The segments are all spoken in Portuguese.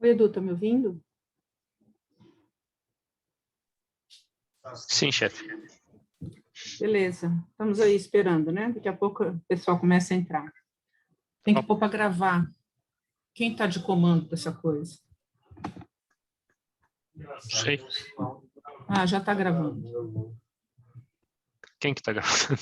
Oi, Edu, tá me ouvindo? Sim, chefe. Beleza, estamos aí esperando, né? Daqui a pouco o pessoal começa a entrar. Tem que pôr para gravar. Quem está de comando dessa coisa? Não sei. Ah, já está gravando. Quem que tá gravando?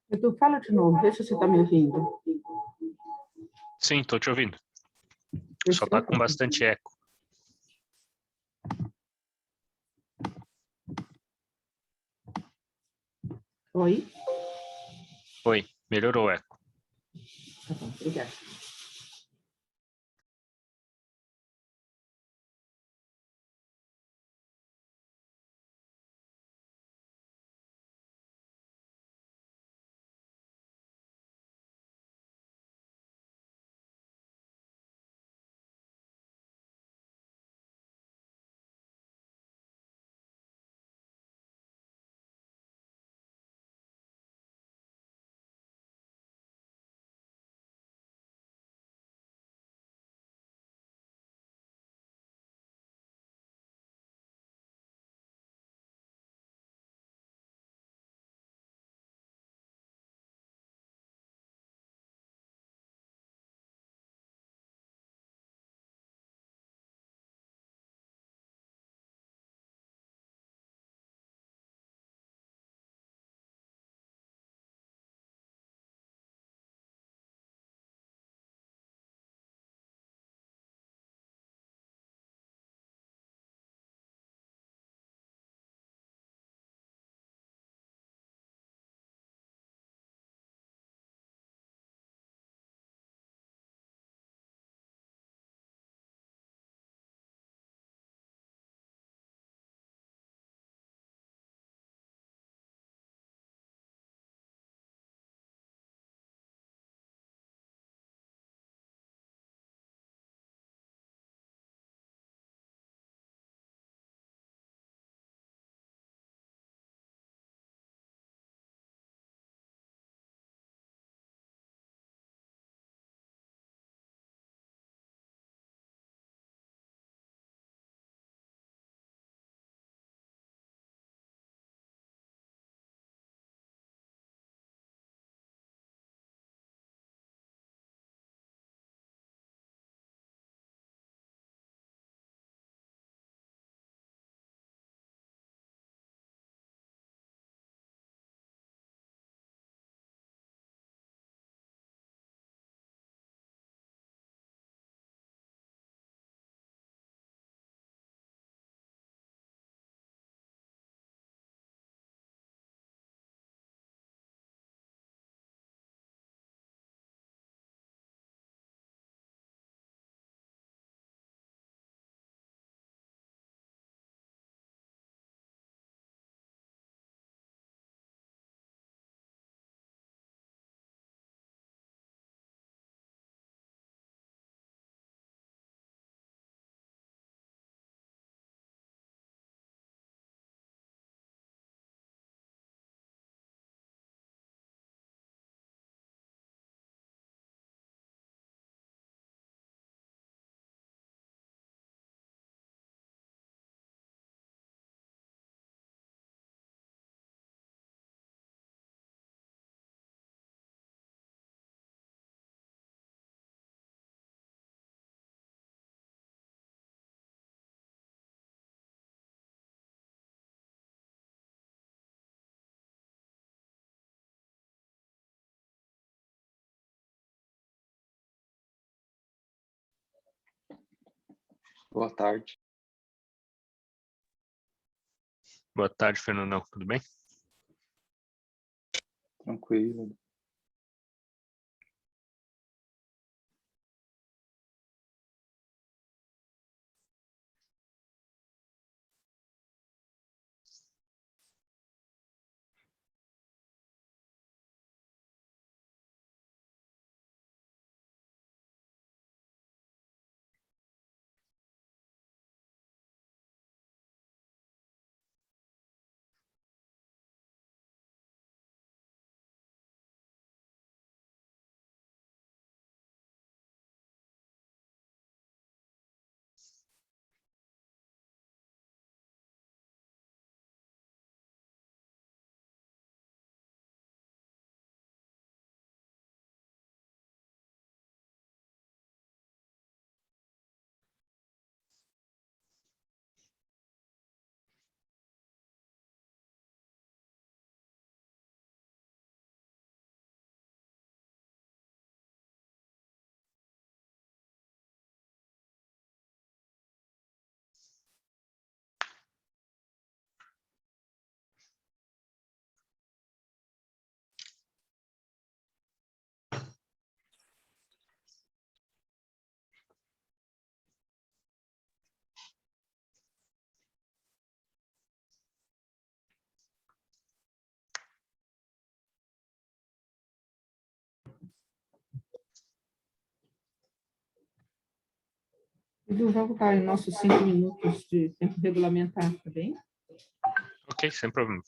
Edu, fala de novo, vê se você está me ouvindo. Sim, tô te ouvindo. Vê Só se eu tá com tô. bastante eco. Oi? Oi, melhorou o eco. Tá bom, obrigada. Boa tarde. Boa tarde, Fernandão. Tudo bem? Tranquilo. Edu, vamos voltar em nossos 5 minutos de tempo regulamentar, tá bem? Ok, sem problema.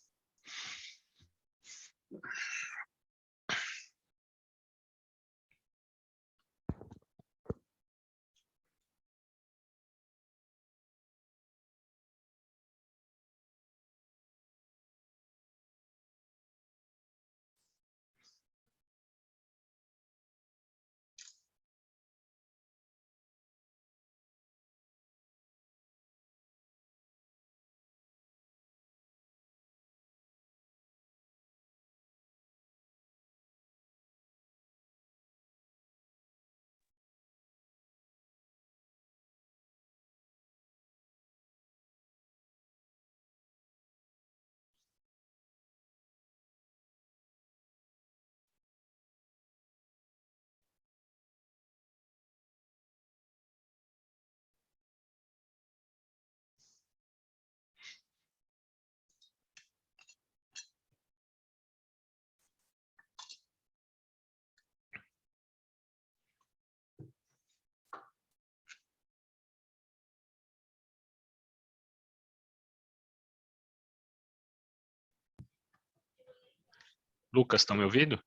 Lucas, estão me ouvindo?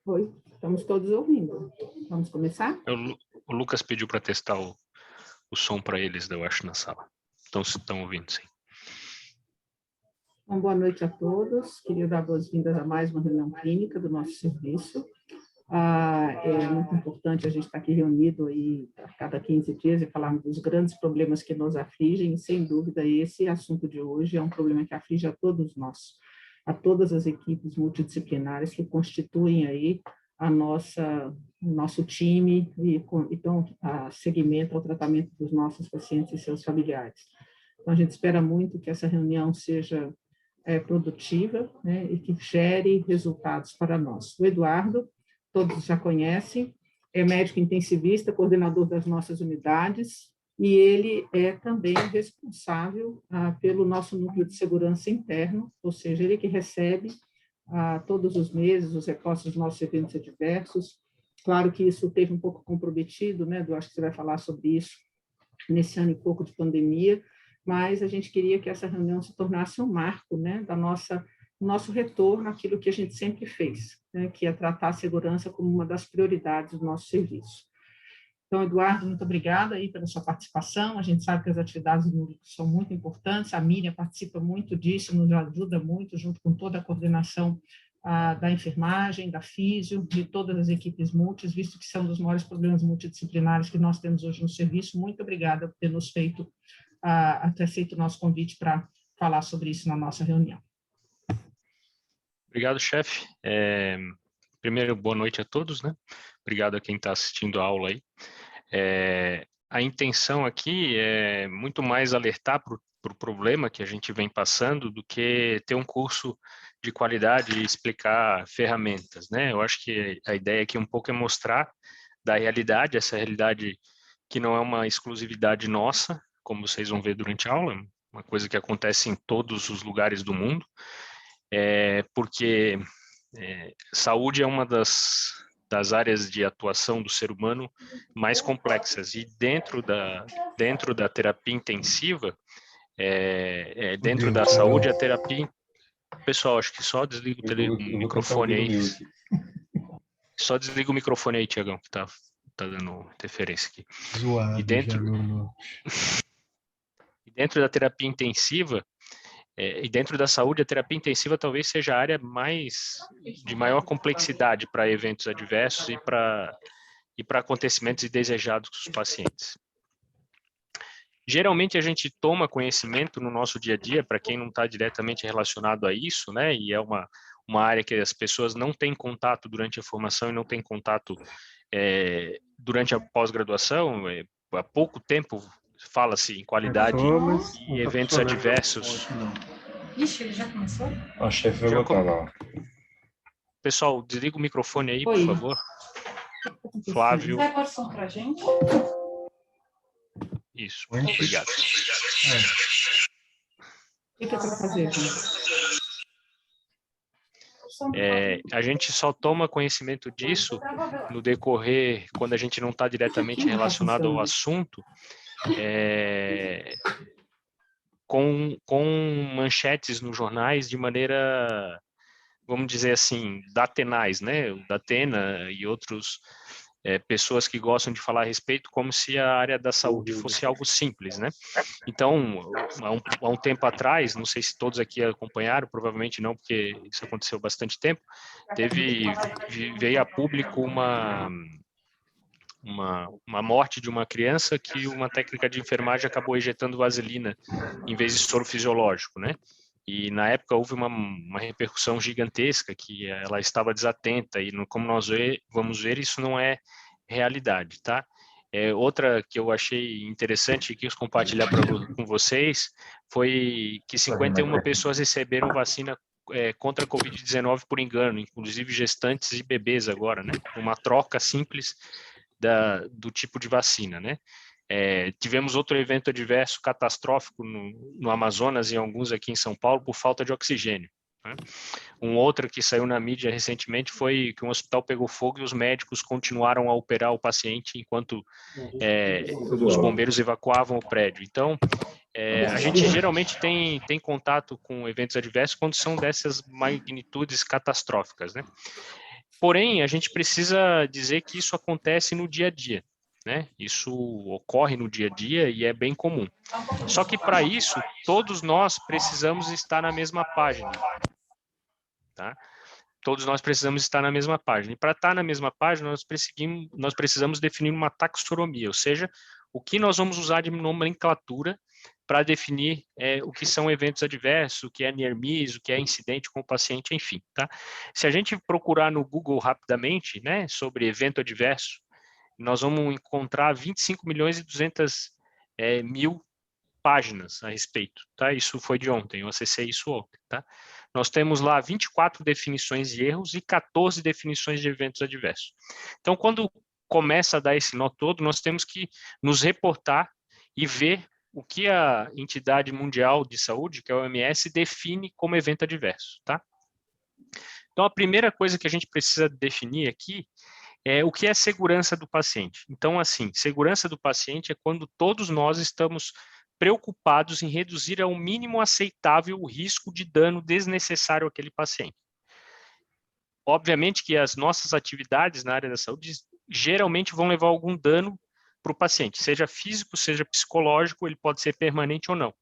Oi, estamos todos ouvindo. Vamos começar? O Lucas pediu para testar o som para eles, eu acho, na sala. Então, se estão ouvindo, sim. Então, boa noite a todos. Queria dar boas-vindas a mais uma reunião clínica do nosso serviço. É muito importante a gente estar aqui reunido aí a cada 15 dias e falarmos dos grandes problemas que nos afligem, e, sem dúvida, esse assunto de hoje é um problema que aflige a todos nós, a todas as equipes multidisciplinares que constituem aí o nosso time e então a seguimento ao tratamento dos nossos pacientes e seus familiares. Então, a gente espera muito que essa reunião seja produtiva, né, e que gere resultados para nós. O Eduardo, todos já conhecem, é médico intensivista, coordenador das nossas unidades, e ele é também responsável pelo nosso núcleo de segurança interno, ou seja, ele que recebe todos os meses os repostos dos nossos eventos adversos. Claro que isso teve um pouco comprometido, né, Edu, acho que você vai falar sobre isso nesse ano e pouco de pandemia, mas a gente queria que essa reunião se tornasse um marco, né, da nosso retorno àquilo que a gente sempre fez, né, que é tratar a segurança como uma das prioridades do nosso serviço. Então, Eduardo, muito obrigada aí pela sua participação. A gente sabe que as atividades do núcleo são muito importantes, a Miriam participa muito disso, nos ajuda muito, junto com toda a coordenação da enfermagem, da físio, de todas as equipes multis, visto que são dos maiores problemas multidisciplinares que nós temos hoje no serviço. Muito obrigada por ter nos feito, ter aceito o nosso convite para falar sobre isso na nossa reunião. Obrigado, chefe. Primeiro, boa noite a todos, né? Obrigado a quem está assistindo a aula aí. a intenção aqui é muito mais alertar para o problema que a gente vem passando do que ter um curso de qualidade e explicar ferramentas, né? Eu acho que a ideia aqui um pouco é mostrar da realidade, essa realidade que não é uma exclusividade nossa, como vocês vão ver durante a aula, uma coisa que acontece em todos os lugares do mundo, porque saúde é uma das áreas de atuação do ser humano mais complexas, e dentro da terapia intensiva, dentro da saúde, a terapia... Pessoal, acho que só desliga o microfone aí. Só desliga o microfone aí, Tiagão, que tá dando interferência aqui. Zoado, E dentro, e dentro da terapia intensiva, e dentro da saúde, a terapia intensiva talvez seja a área de maior complexidade para eventos adversos e para acontecimentos indesejados dos pacientes. Geralmente a gente toma conhecimento no nosso dia a dia, para quem não está diretamente relacionado a isso, né? E é uma área que as pessoas não têm contato durante a formação e não têm contato durante a pós-graduação. Há pouco tempo fala-se em qualidade e eventos adversos. Ixi, ele já começou? A chefe vai botar lá. Pessoal, desliga o microfone aí, por Oi. favor. Flávio. Vai pôr som pra gente? Isso, obrigado. O que é para fazer, gente? A gente só toma conhecimento disso no decorrer, quando a gente não está diretamente relacionado ao assunto, com manchetes nos jornais de maneira, vamos dizer assim, datenais, né? O Datena e outros pessoas que gostam de falar a respeito como se a área da saúde fosse algo simples, né? Então, há um tempo atrás, não sei se todos aqui acompanharam, provavelmente não, porque isso aconteceu há bastante tempo, veio a público uma morte de uma criança que uma técnica de enfermagem acabou injetando vaselina em vez de soro fisiológico, né? E na época houve uma repercussão gigantesca, que ela estava desatenta, e como nós vamos ver, isso não é realidade, tá? Outra que eu achei interessante e quis compartilhar com vocês foi que 51 pessoas receberam vacina contra a Covid-19 por engano, inclusive gestantes e bebês agora, né? Uma troca simples do tipo de vacina, né? Tivemos outro evento adverso catastrófico no Amazonas e alguns aqui em São Paulo por falta de oxigênio, né? Um outro que saiu na mídia recentemente foi que um hospital pegou fogo e os médicos continuaram a operar o paciente enquanto os bombeiros evacuavam o prédio. Então, a gente geralmente tem contato com eventos adversos quando são dessas magnitudes catastróficas, né? Porém, a gente precisa dizer que isso acontece no dia a dia, né? Isso ocorre no dia a dia e é bem comum. Só que para isso, todos nós precisamos estar na mesma página, tá? Todos nós precisamos estar na mesma página. E para estar na mesma página, nós precisamos definir uma taxonomia, ou seja, o que nós vamos usar de nomenclatura para definir o que são eventos adversos, o que é near miss, o que é incidente com o paciente, enfim, tá? Se a gente procurar no Google rapidamente, né, sobre evento adverso, nós vamos encontrar 25 milhões e 200 mil páginas a respeito, tá? Isso foi de ontem, eu acessei isso ontem, tá? Nós temos lá 24 definições de erros e 14 definições de eventos adversos. Então, quando começa a dar esse nó todo, nós temos que nos reportar e ver o que a entidade mundial de saúde, que é a OMS, define como evento adverso, tá? Então, a primeira coisa que a gente precisa definir aqui é o que é segurança do paciente. Então, assim, segurança do paciente é quando todos nós estamos preocupados em reduzir ao mínimo aceitável o risco de dano desnecessário àquele paciente. Obviamente que as nossas atividades na área da saúde geralmente vão levar algum dano para o paciente, seja físico, seja psicológico, ele pode ser permanente ou não.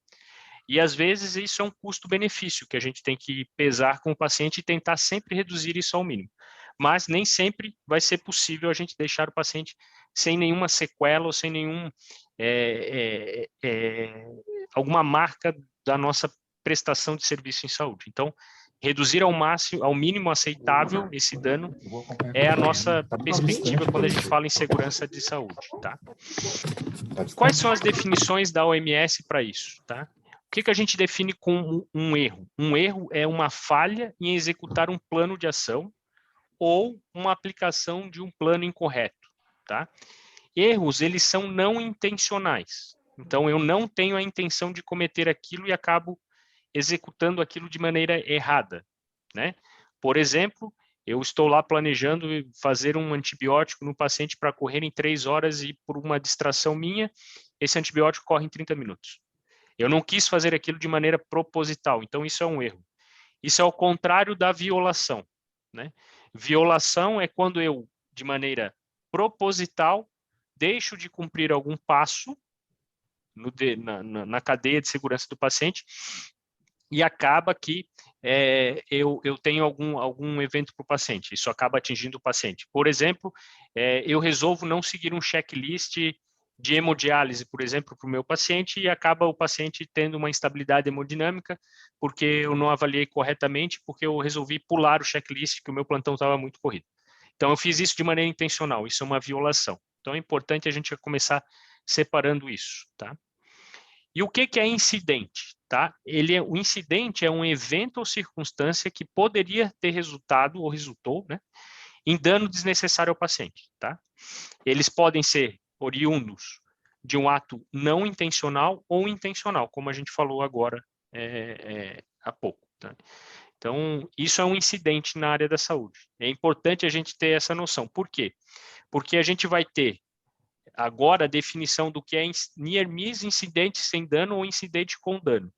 E às vezes isso é um custo-benefício que a gente tem que pesar com o paciente e tentar sempre reduzir isso ao mínimo. Mas nem sempre vai ser possível a gente deixar o paciente sem nenhuma sequela ou sem alguma marca da nossa prestação de serviço em saúde. Então, reduzir ao mínimo aceitável esse dano é a nossa perspectiva quando a gente fala em segurança de saúde, tá? Quais são as definições da OMS para isso, tá? O que a gente define como um erro? Um erro é uma falha em executar um plano de ação ou uma aplicação de um plano incorreto, tá? Erros, eles são não intencionais. Então, eu não tenho a intenção de cometer aquilo e acabo executando aquilo de maneira errada, né? Por exemplo, eu estou lá planejando fazer um antibiótico no paciente para correr em 3 horas e por uma distração minha, esse antibiótico corre em 30 minutos. Eu não quis fazer aquilo de maneira proposital, então isso é um erro. Isso é o contrário da violação, né? Violação é quando eu, de maneira proposital, deixo de cumprir algum passo na cadeia de segurança do paciente e acaba que eu tenho algum evento para o paciente. Isso acaba atingindo o paciente. Por exemplo, eu resolvo não seguir um checklist de hemodiálise, por exemplo, para o meu paciente e acaba o paciente tendo uma instabilidade hemodinâmica porque eu não avaliei corretamente, porque eu resolvi pular o checklist que o meu plantão estava muito corrido. Então, eu fiz isso de maneira intencional. Isso é uma violação. Então, é importante a gente começar separando isso, tá? E o que é incidente? Tá? O incidente é um evento ou circunstância que poderia ter resultado ou resultou, né, em dano desnecessário ao paciente. Tá? Eles podem ser oriundos de um ato não intencional ou intencional, como a gente falou agora há pouco. Tá? Então, isso é um incidente na área da saúde. É importante a gente ter essa noção. Por quê? Porque a gente vai ter agora a definição do que é near miss, incidente sem dano ou incidente com dano.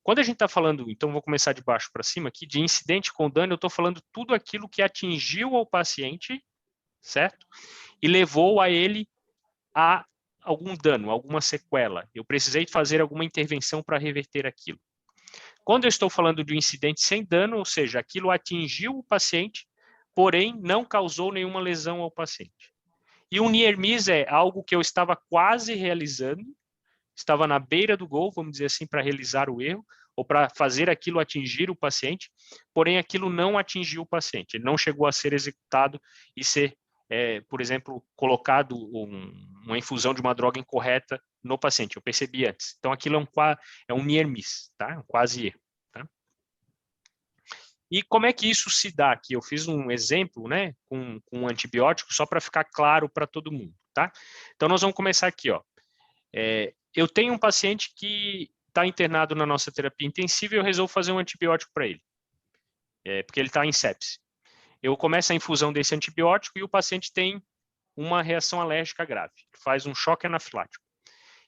Quando a gente está falando, então vou começar de baixo para cima aqui, de incidente com dano, eu estou falando tudo aquilo que atingiu ao paciente, certo? E levou a ele a algum dano, alguma sequela. Eu precisei fazer alguma intervenção para reverter aquilo. Quando eu estou falando de um incidente sem dano, ou seja, aquilo atingiu o paciente, porém não causou nenhuma lesão ao paciente. E um near miss é algo que eu estava quase realizando, estava na beira do gol, vamos dizer assim, para realizar o erro, ou para fazer aquilo atingir o paciente, porém aquilo não atingiu o paciente, ele não chegou a ser executado e ser, por exemplo, colocado uma infusão de uma droga incorreta no paciente, eu percebi antes. Então aquilo é um near miss, tá? Um quase erro. Tá? E como é que isso se dá aqui? Eu fiz um exemplo, né, com um antibiótico, só para ficar claro para todo mundo, tá? Então, nós vamos começar aqui, ó. Eu tenho um paciente que está internado na nossa terapia intensiva e eu resolvo fazer um antibiótico para ele, porque ele está em sepse. Eu começo a infusão desse antibiótico e o paciente tem uma reação alérgica grave, faz um choque anafilático.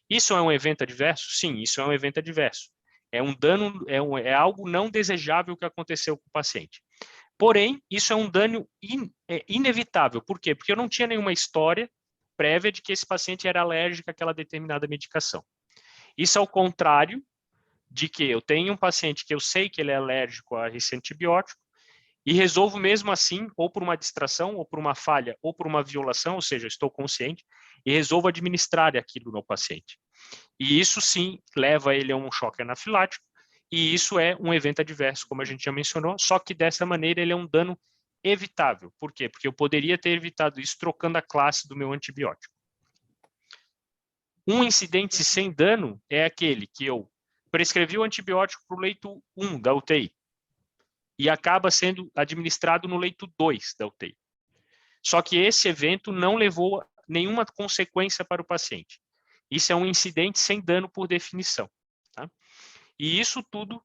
Isso é um evento adverso? Sim, isso é um evento adverso. É um dano, é algo não desejável que aconteceu com o paciente. Porém, isso é um dano inevitável. Por quê? Porque eu não tinha nenhuma história prévia de que esse paciente era alérgico àquela determinada medicação. Isso é o contrário de que eu tenho um paciente que eu sei que ele é alérgico a esse antibiótico e resolvo mesmo assim, ou por uma distração, ou por uma falha, ou por uma violação, ou seja, estou consciente, e resolvo administrar aquilo no paciente. E isso sim leva ele a um choque anafilático, e isso é um evento adverso, como a gente já mencionou, só que dessa maneira ele é um dano evitável. Por quê? Porque eu poderia ter evitado isso trocando a classe do meu antibiótico. Um incidente sem dano é aquele que eu prescrevi o antibiótico para o leito 1 da UTI e acaba sendo administrado no leito 2 da UTI. Só que esse evento não levou nenhuma consequência para o paciente. Isso é um incidente sem dano por definição. Tá? E isso tudo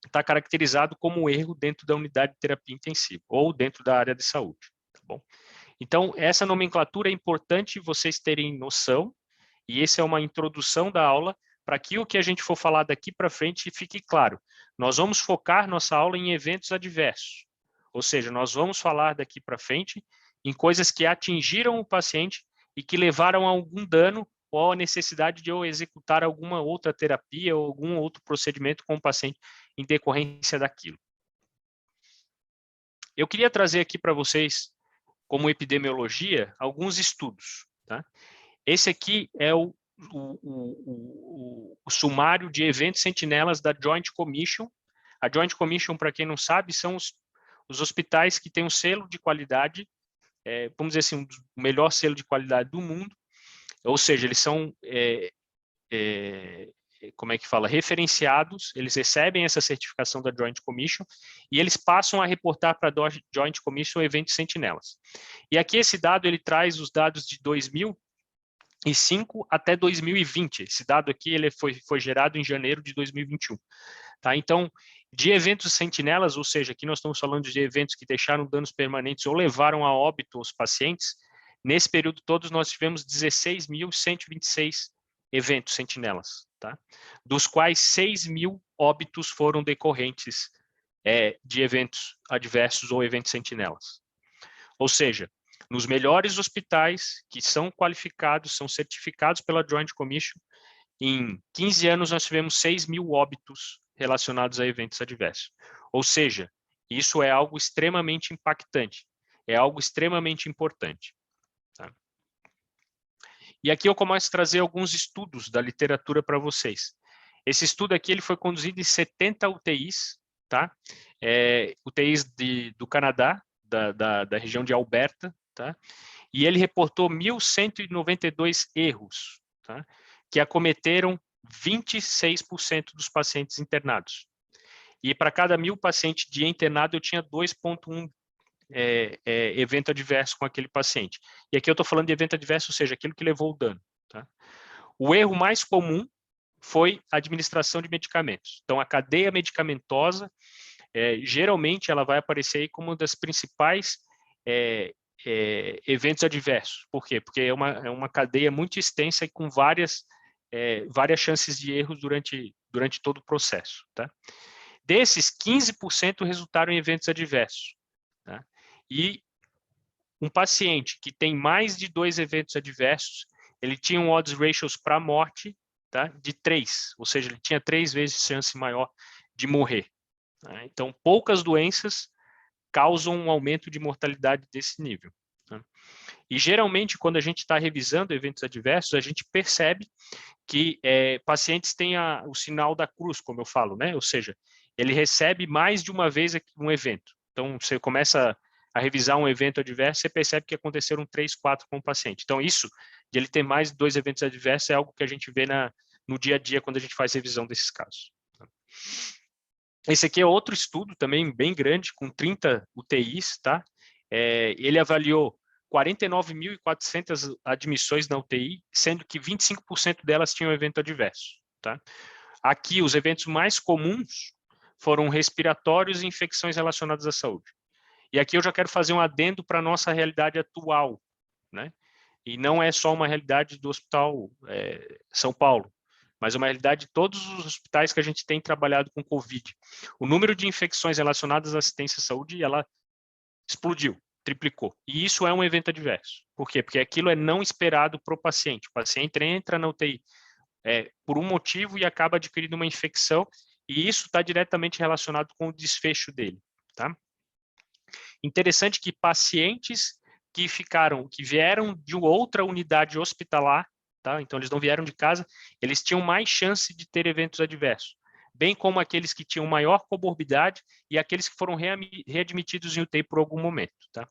está caracterizado como erro dentro da unidade de terapia intensiva ou dentro da área de saúde. Tá bom? Então, essa nomenclatura é importante vocês terem noção, e essa é uma introdução da aula para que o que a gente for falar daqui para frente fique claro. Nós vamos focar nossa aula em eventos adversos, ou seja, nós vamos falar daqui para frente em coisas que atingiram o paciente e que levaram a algum dano ou a necessidade de eu executar alguma outra terapia ou algum outro procedimento com o paciente em decorrência daquilo. Eu queria trazer aqui para vocês, como epidemiologia, alguns estudos. Tá? Esse aqui é o sumário de eventos sentinelas da Joint Commission A Joint Commission, para quem não sabe, são os hospitais que têm um selo de qualidade, vamos dizer assim, o melhor selo de qualidade do mundo, ou seja, eles são, como é que fala, referenciados, eles recebem essa certificação da Joint Commission e eles passam a reportar para a Joint Commission eventos sentinelas. E aqui esse dado, ele traz os dados de 2005 até 2020. Esse dado aqui ele foi gerado em janeiro de 2021. Tá? Então, de eventos sentinelas, ou seja, aqui nós estamos falando de eventos que deixaram danos permanentes ou levaram a óbito os pacientes, nesse período todos nós tivemos 16.126 eventos sentinelas, tá? Dos quais 6.000 óbitos foram decorrentes de eventos adversos ou eventos sentinelas. Ou seja, nos melhores hospitais que são qualificados, são certificados pela Joint Commission, em 15 anos nós tivemos 6.000 óbitos relacionados a eventos adversos. Ou seja, isso é algo extremamente impactante, é algo extremamente importante. Tá? E aqui eu começo a trazer alguns estudos da literatura para vocês. Esse estudo aqui ele foi conduzido em 70 UTIs, tá? UTIs do Canadá, da região de Alberta, tá? E ele reportou 1.192 erros, tá? Que acometeram 26% dos pacientes internados. E para cada 1.000 pacientes de internado, eu tinha 2,1 evento adverso com aquele paciente. E aqui eu estou falando de evento adverso, ou seja, aquilo que levou o dano. Tá? O erro mais comum foi a administração de medicamentos. Então, a cadeia medicamentosa, geralmente, ela vai aparecer aí como uma das principais eventos adversos. Por quê? Porque é uma cadeia muito extensa e com várias chances de erros durante todo o processo. Tá? Desses, 15% resultaram em eventos adversos. Tá? E um paciente que tem mais de 2 eventos adversos, ele tinha um odds ratios para morte, tá? De 3, ou seja, ele tinha 3 vezes chance maior de morrer. Tá? Então, poucas doenças causam um aumento de mortalidade desse nível. Tá? E, geralmente, quando a gente está revisando eventos adversos, a gente percebe que pacientes têm o sinal da cruz, como eu falo, né? Ou seja, ele recebe mais de uma vez um evento. Então, você começa a revisar um evento adverso, você percebe que aconteceram 3, 4 com o paciente. Então, isso, de ele ter mais de 2 eventos adversos, é algo que a gente vê no dia a dia quando a gente faz revisão desses casos. Esse aqui é outro estudo também bem grande, com 30 UTIs, tá? Ele avaliou 49.400 admissões na UTI, sendo que 25% delas tinham evento adverso, tá? Aqui, os eventos mais comuns foram respiratórios e infecções relacionadas à saúde. E aqui eu já quero fazer um adendo para a nossa realidade atual, né? E não é só uma realidade do Hospital São Paulo, mas uma realidade de todos os hospitais que a gente tem trabalhado com Covid. O número de infecções relacionadas à assistência à saúde, ela explodiu, triplicou. E isso é um evento adverso. Por quê? Porque aquilo é não esperado para o paciente. O paciente entra na UTI por um motivo e acaba adquirindo uma infecção, e isso está diretamente relacionado com o desfecho dele, tá? Interessante que pacientes que vieram de outra unidade hospitalar, tá? Então eles não vieram de casa, eles tinham mais chance de ter eventos adversos, bem como aqueles que tinham maior comorbidade e aqueles que foram readmitidos em UTI por algum momento, tá?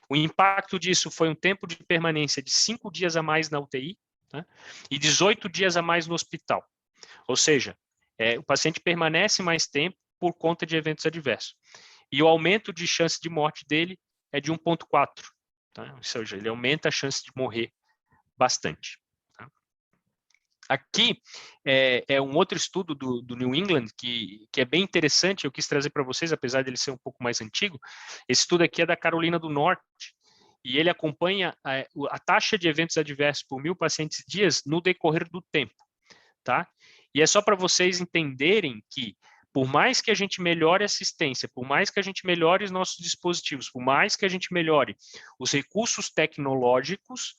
O impacto disso foi um tempo de permanência de 5 dias a mais na UTI, tá? E 18 dias a mais no hospital. Ou seja, o paciente permanece mais tempo por conta de eventos adversos. E o aumento de chance de morte dele é de 1,4. Tá? Ou seja, ele aumenta a chance de morrer bastante. Tá? Aqui é um outro estudo do New England que é bem interessante, eu quis trazer para vocês, apesar de ele ser um pouco mais antigo. Esse estudo aqui é da Carolina do Norte, e ele acompanha a taxa de eventos adversos por 1.000 pacientes dias no decorrer do tempo. Tá? E é só para vocês entenderem que, por mais que a gente melhore a assistência, por mais que a gente melhore os nossos dispositivos, por mais que a gente melhore os recursos tecnológicos,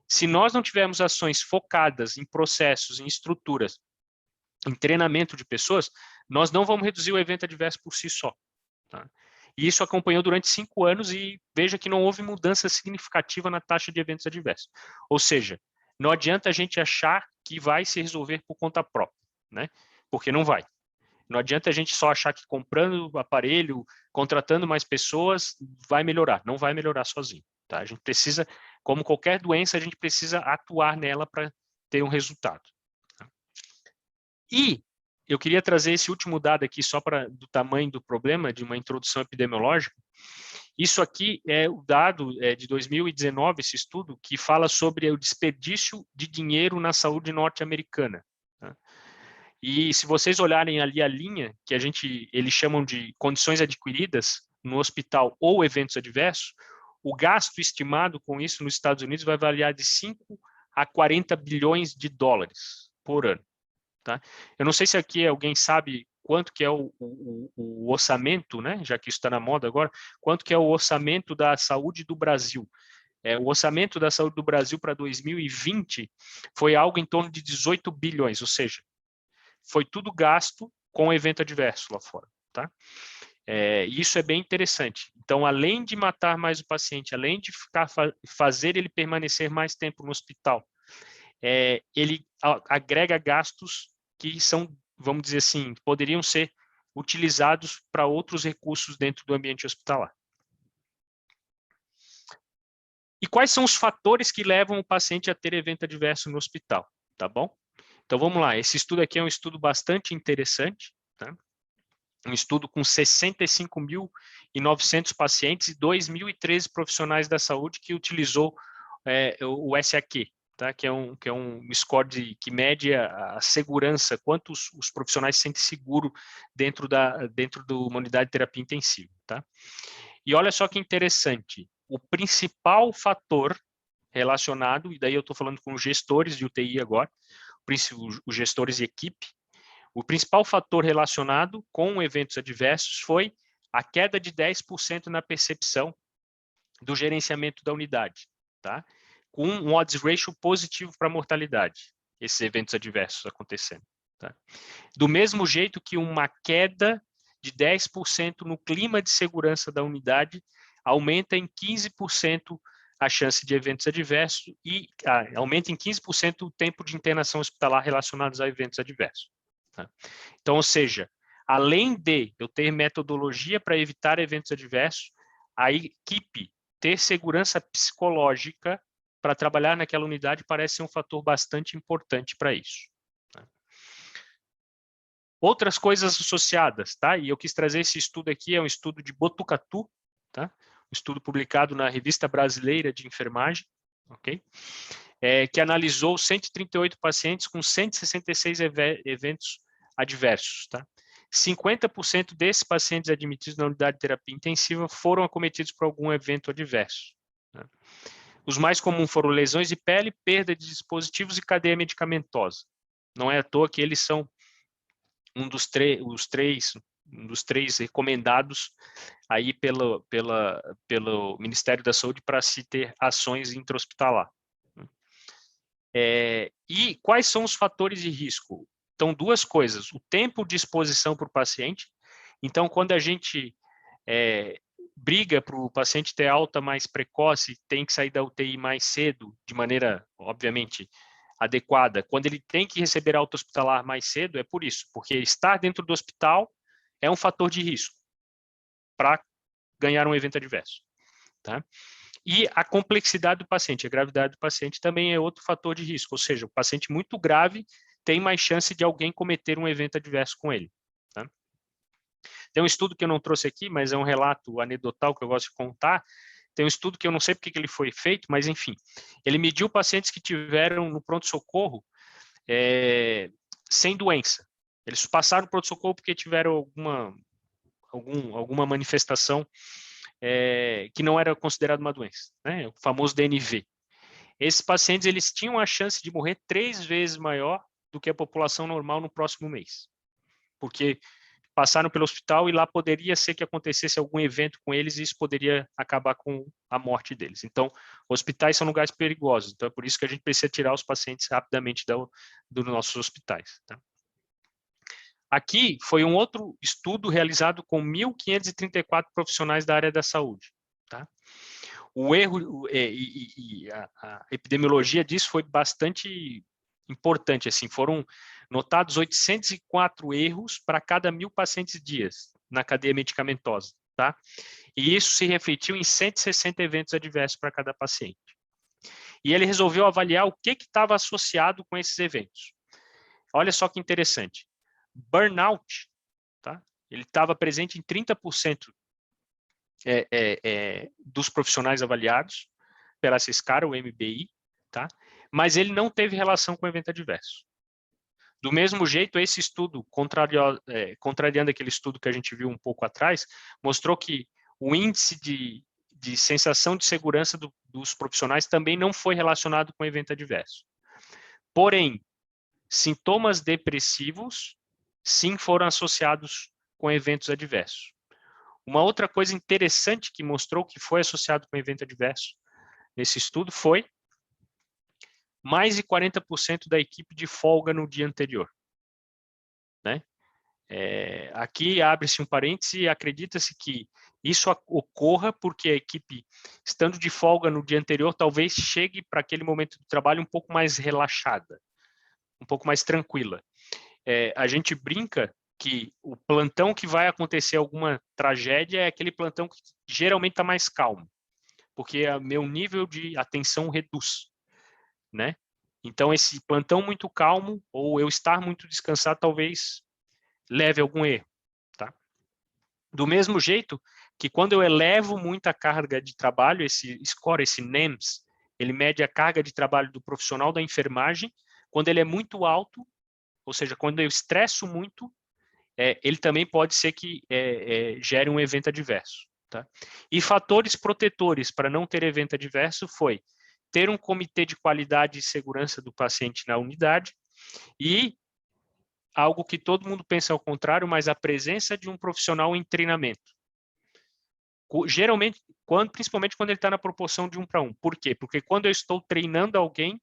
se nós não tivermos ações focadas em processos, em estruturas, em treinamento de pessoas, nós não vamos reduzir o evento adverso por si só. Tá? E isso acompanhou durante 5 anos e veja que não houve mudança significativa na taxa de eventos adversos. Ou seja, não adianta a gente achar que vai se resolver por conta própria, né? Porque não vai. Não adianta a gente só achar que comprando o aparelho, contratando mais pessoas, vai melhorar. Não vai melhorar sozinho. Tá? A gente precisa, como qualquer doença, a gente precisa atuar nela para ter um resultado. Tá? E eu queria trazer esse último dado aqui só do tamanho do problema, de uma introdução epidemiológica. Isso aqui é o dado de 2019, esse estudo, que fala sobre o desperdício de dinheiro na saúde norte-americana. Tá? E se vocês olharem ali a linha, que eles chamam de condições adquiridas no hospital ou eventos adversos, o gasto estimado com isso nos Estados Unidos vai variar de 5 a 40 bilhões de dólares por ano. Tá? Eu não sei se aqui alguém sabe quanto que é o orçamento, né? Já que isso está na moda agora, quanto que é o orçamento da saúde do Brasil. O orçamento da saúde do Brasil para 2020 foi algo em torno de 18 bilhões, ou seja, foi tudo gasto com evento adverso lá fora. Tá? Isso é bem interessante. Então, além de matar mais o paciente, além de fazer ele permanecer mais tempo no hospital, ele agrega gastos que são, vamos dizer assim, poderiam ser utilizados para outros recursos dentro do ambiente hospitalar. E quais são os fatores que levam o paciente a ter evento adverso no hospital? Tá bom? Então, vamos lá. Esse estudo aqui é um estudo bastante interessante, tá? Um estudo com 65.900 pacientes e 2.013 profissionais da saúde que utilizou o SAQ, tá? que é um score que mede a segurança, quanto os profissionais se sentem seguros dentro de uma unidade de terapia intensiva. Tá? E olha só que interessante, o principal fator relacionado, e daí eu estou falando com os gestores de UTI agora, os gestores de equipe, o principal fator relacionado com eventos adversos foi a queda de 10% na percepção do gerenciamento da unidade, tá? Com um odds ratio positivo para a mortalidade, esses eventos adversos acontecendo. Tá? Do mesmo jeito que uma queda de 10% no clima de segurança da unidade aumenta em 15% a chance de eventos adversos e aumenta em 15% o tempo de internação hospitalar relacionados a eventos adversos. Tá? Então, ou seja, além de eu ter metodologia para evitar eventos adversos, a equipe ter segurança psicológica para trabalhar naquela unidade parece ser um fator bastante importante para isso. Tá? Outras coisas associadas, tá? E eu quis trazer esse estudo aqui, é um estudo de Botucatu, tá? Um estudo publicado na Revista Brasileira de Enfermagem, ok? Que analisou 138 pacientes com 166 eventos adversos, tá? 50% desses pacientes admitidos na unidade de terapia intensiva foram acometidos por algum evento adverso. Tá? Os mais comuns foram lesões de pele, perda de dispositivos e cadeia medicamentosa. Não é à toa que eles são um dos três recomendados aí pelo Ministério da Saúde para se ter ações intra-hospitalar. E quais são os fatores de risco? Então, duas coisas. O tempo de exposição para o paciente. Então, quando a gente briga para o paciente ter alta mais precoce, tem que sair da UTI mais cedo, de maneira, obviamente, adequada. Quando ele tem que receber alta hospitalar mais cedo, é por isso, porque estar dentro do hospital é um fator de risco para ganhar um evento adverso. Tá? E a complexidade do paciente, a gravidade do paciente também é outro fator de risco, ou seja, o paciente muito grave tem mais chance de alguém cometer um evento adverso com ele. Tá? Tem um estudo que eu não trouxe aqui, mas é um relato anedotal que eu gosto de contar. Tem um estudo que eu não sei porque que ele foi feito, mas enfim, ele mediu pacientes que tiveram no pronto-socorro sem doença. Eles passaram no pronto-socorro porque tiveram alguma manifestação que não era considerada uma doença, né? O famoso DNV. Esses pacientes eles tinham a chance de morrer 3 vezes maior do que a população normal no próximo mês, porque passaram pelo hospital e lá poderia ser que acontecesse algum evento com eles e isso poderia acabar com a morte deles. Então, hospitais são lugares perigosos, então é por isso que a gente precisa tirar os pacientes rapidamente dos nossos hospitais. Tá? Aqui foi um outro estudo realizado com 1.534 profissionais da área da saúde. Tá? O erro a epidemiologia disso foi bastante importante, assim, foram notados 804 erros para cada 1.000 pacientes dias na cadeia medicamentosa, tá? E isso se refletiu em 160 eventos adversos para cada paciente. E ele resolveu avaliar o que estava associado com esses eventos. Olha só que interessante. Burnout, tá? Ele estava presente em 30% dos profissionais avaliados pela SESCAR, o MBI, tá? Mas ele não teve relação com o evento adverso. Do mesmo jeito, esse estudo, contrariando aquele estudo que a gente viu um pouco atrás, mostrou que o índice de sensação de segurança dos profissionais também não foi relacionado com o evento adverso. Porém, sintomas depressivos, sim, foram associados com eventos adversos. Uma outra coisa interessante que mostrou que foi associado com evento adverso nesse estudo foi mais de 40% da equipe de folga no dia anterior, né? Aqui abre-se um parêntese e acredita-se que isso ocorra porque a equipe, estando de folga no dia anterior, talvez chegue para aquele momento do trabalho um pouco mais relaxada, um pouco mais tranquila. A gente brinca que o plantão que vai acontecer alguma tragédia é aquele plantão que geralmente está mais calmo, porque meu nível de atenção reduz, né? Então, esse plantão muito calmo ou eu estar muito descansado talvez leve a algum erro, tá? Do mesmo jeito que quando eu elevo muita carga de trabalho, esse score, esse NEMS, ele mede a carga de trabalho do profissional da enfermagem, quando ele é muito alto, ou seja, quando eu estresso muito, ele também pode ser que gere um evento adverso, tá? E fatores protetores para não ter evento adverso foi ter um comitê de qualidade e segurança do paciente na unidade e algo que todo mundo pensa ao contrário, mas a presença de um profissional em treinamento. Geralmente, principalmente quando ele está na proporção de 1 para 1. Por quê? Porque quando eu estou treinando alguém,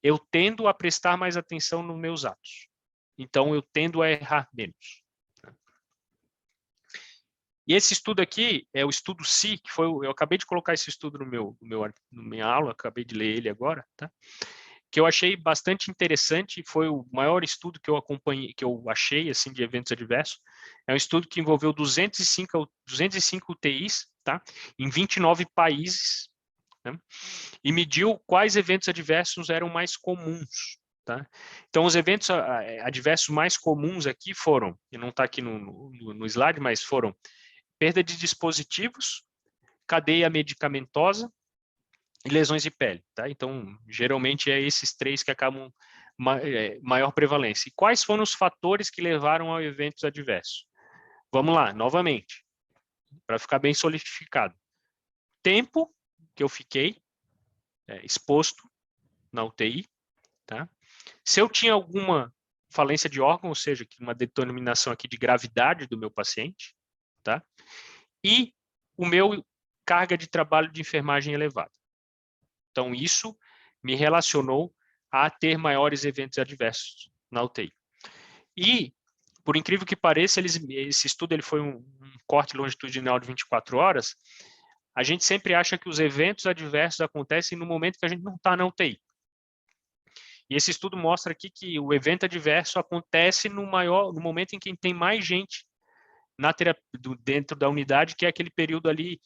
eu tendo a prestar mais atenção nos meus atos. Então, eu tendo a errar menos. E esse estudo aqui é o estudo SI, que foi, eu acabei de colocar esse estudo na minha aula, acabei de ler ele agora, tá? Que eu achei bastante interessante, foi o maior estudo que eu acompanhei, que eu achei assim de eventos adversos. É um estudo que envolveu 205 UTIs, tá? Em 29 países, né? E mediu quais eventos adversos eram mais comuns, tá? Então, os eventos adversos mais comuns aqui foram, e não está aqui no slide, mas foram perda de dispositivos, cadeia medicamentosa e lesões de pele, tá? Então, geralmente é esses três que acabam maior prevalência. E quais foram os fatores que levaram a eventos adversos? Vamos lá, novamente, para ficar bem solidificado. Tempo que eu fiquei exposto na UTI, tá? Se eu tinha alguma falência de órgão, ou seja, uma determinação aqui de gravidade do meu paciente, tá? E o meu carga de trabalho de enfermagem elevada. Então, isso me relacionou a ter maiores eventos adversos na UTI. E, por incrível que pareça, esse estudo ele foi um corte longitudinal de 24 horas. A gente sempre acha que os eventos adversos acontecem no momento que a gente não está na UTI. E esse estudo mostra aqui que o evento adverso acontece no momento em que tem mais gente na terapia, dentro da unidade, que é aquele período ali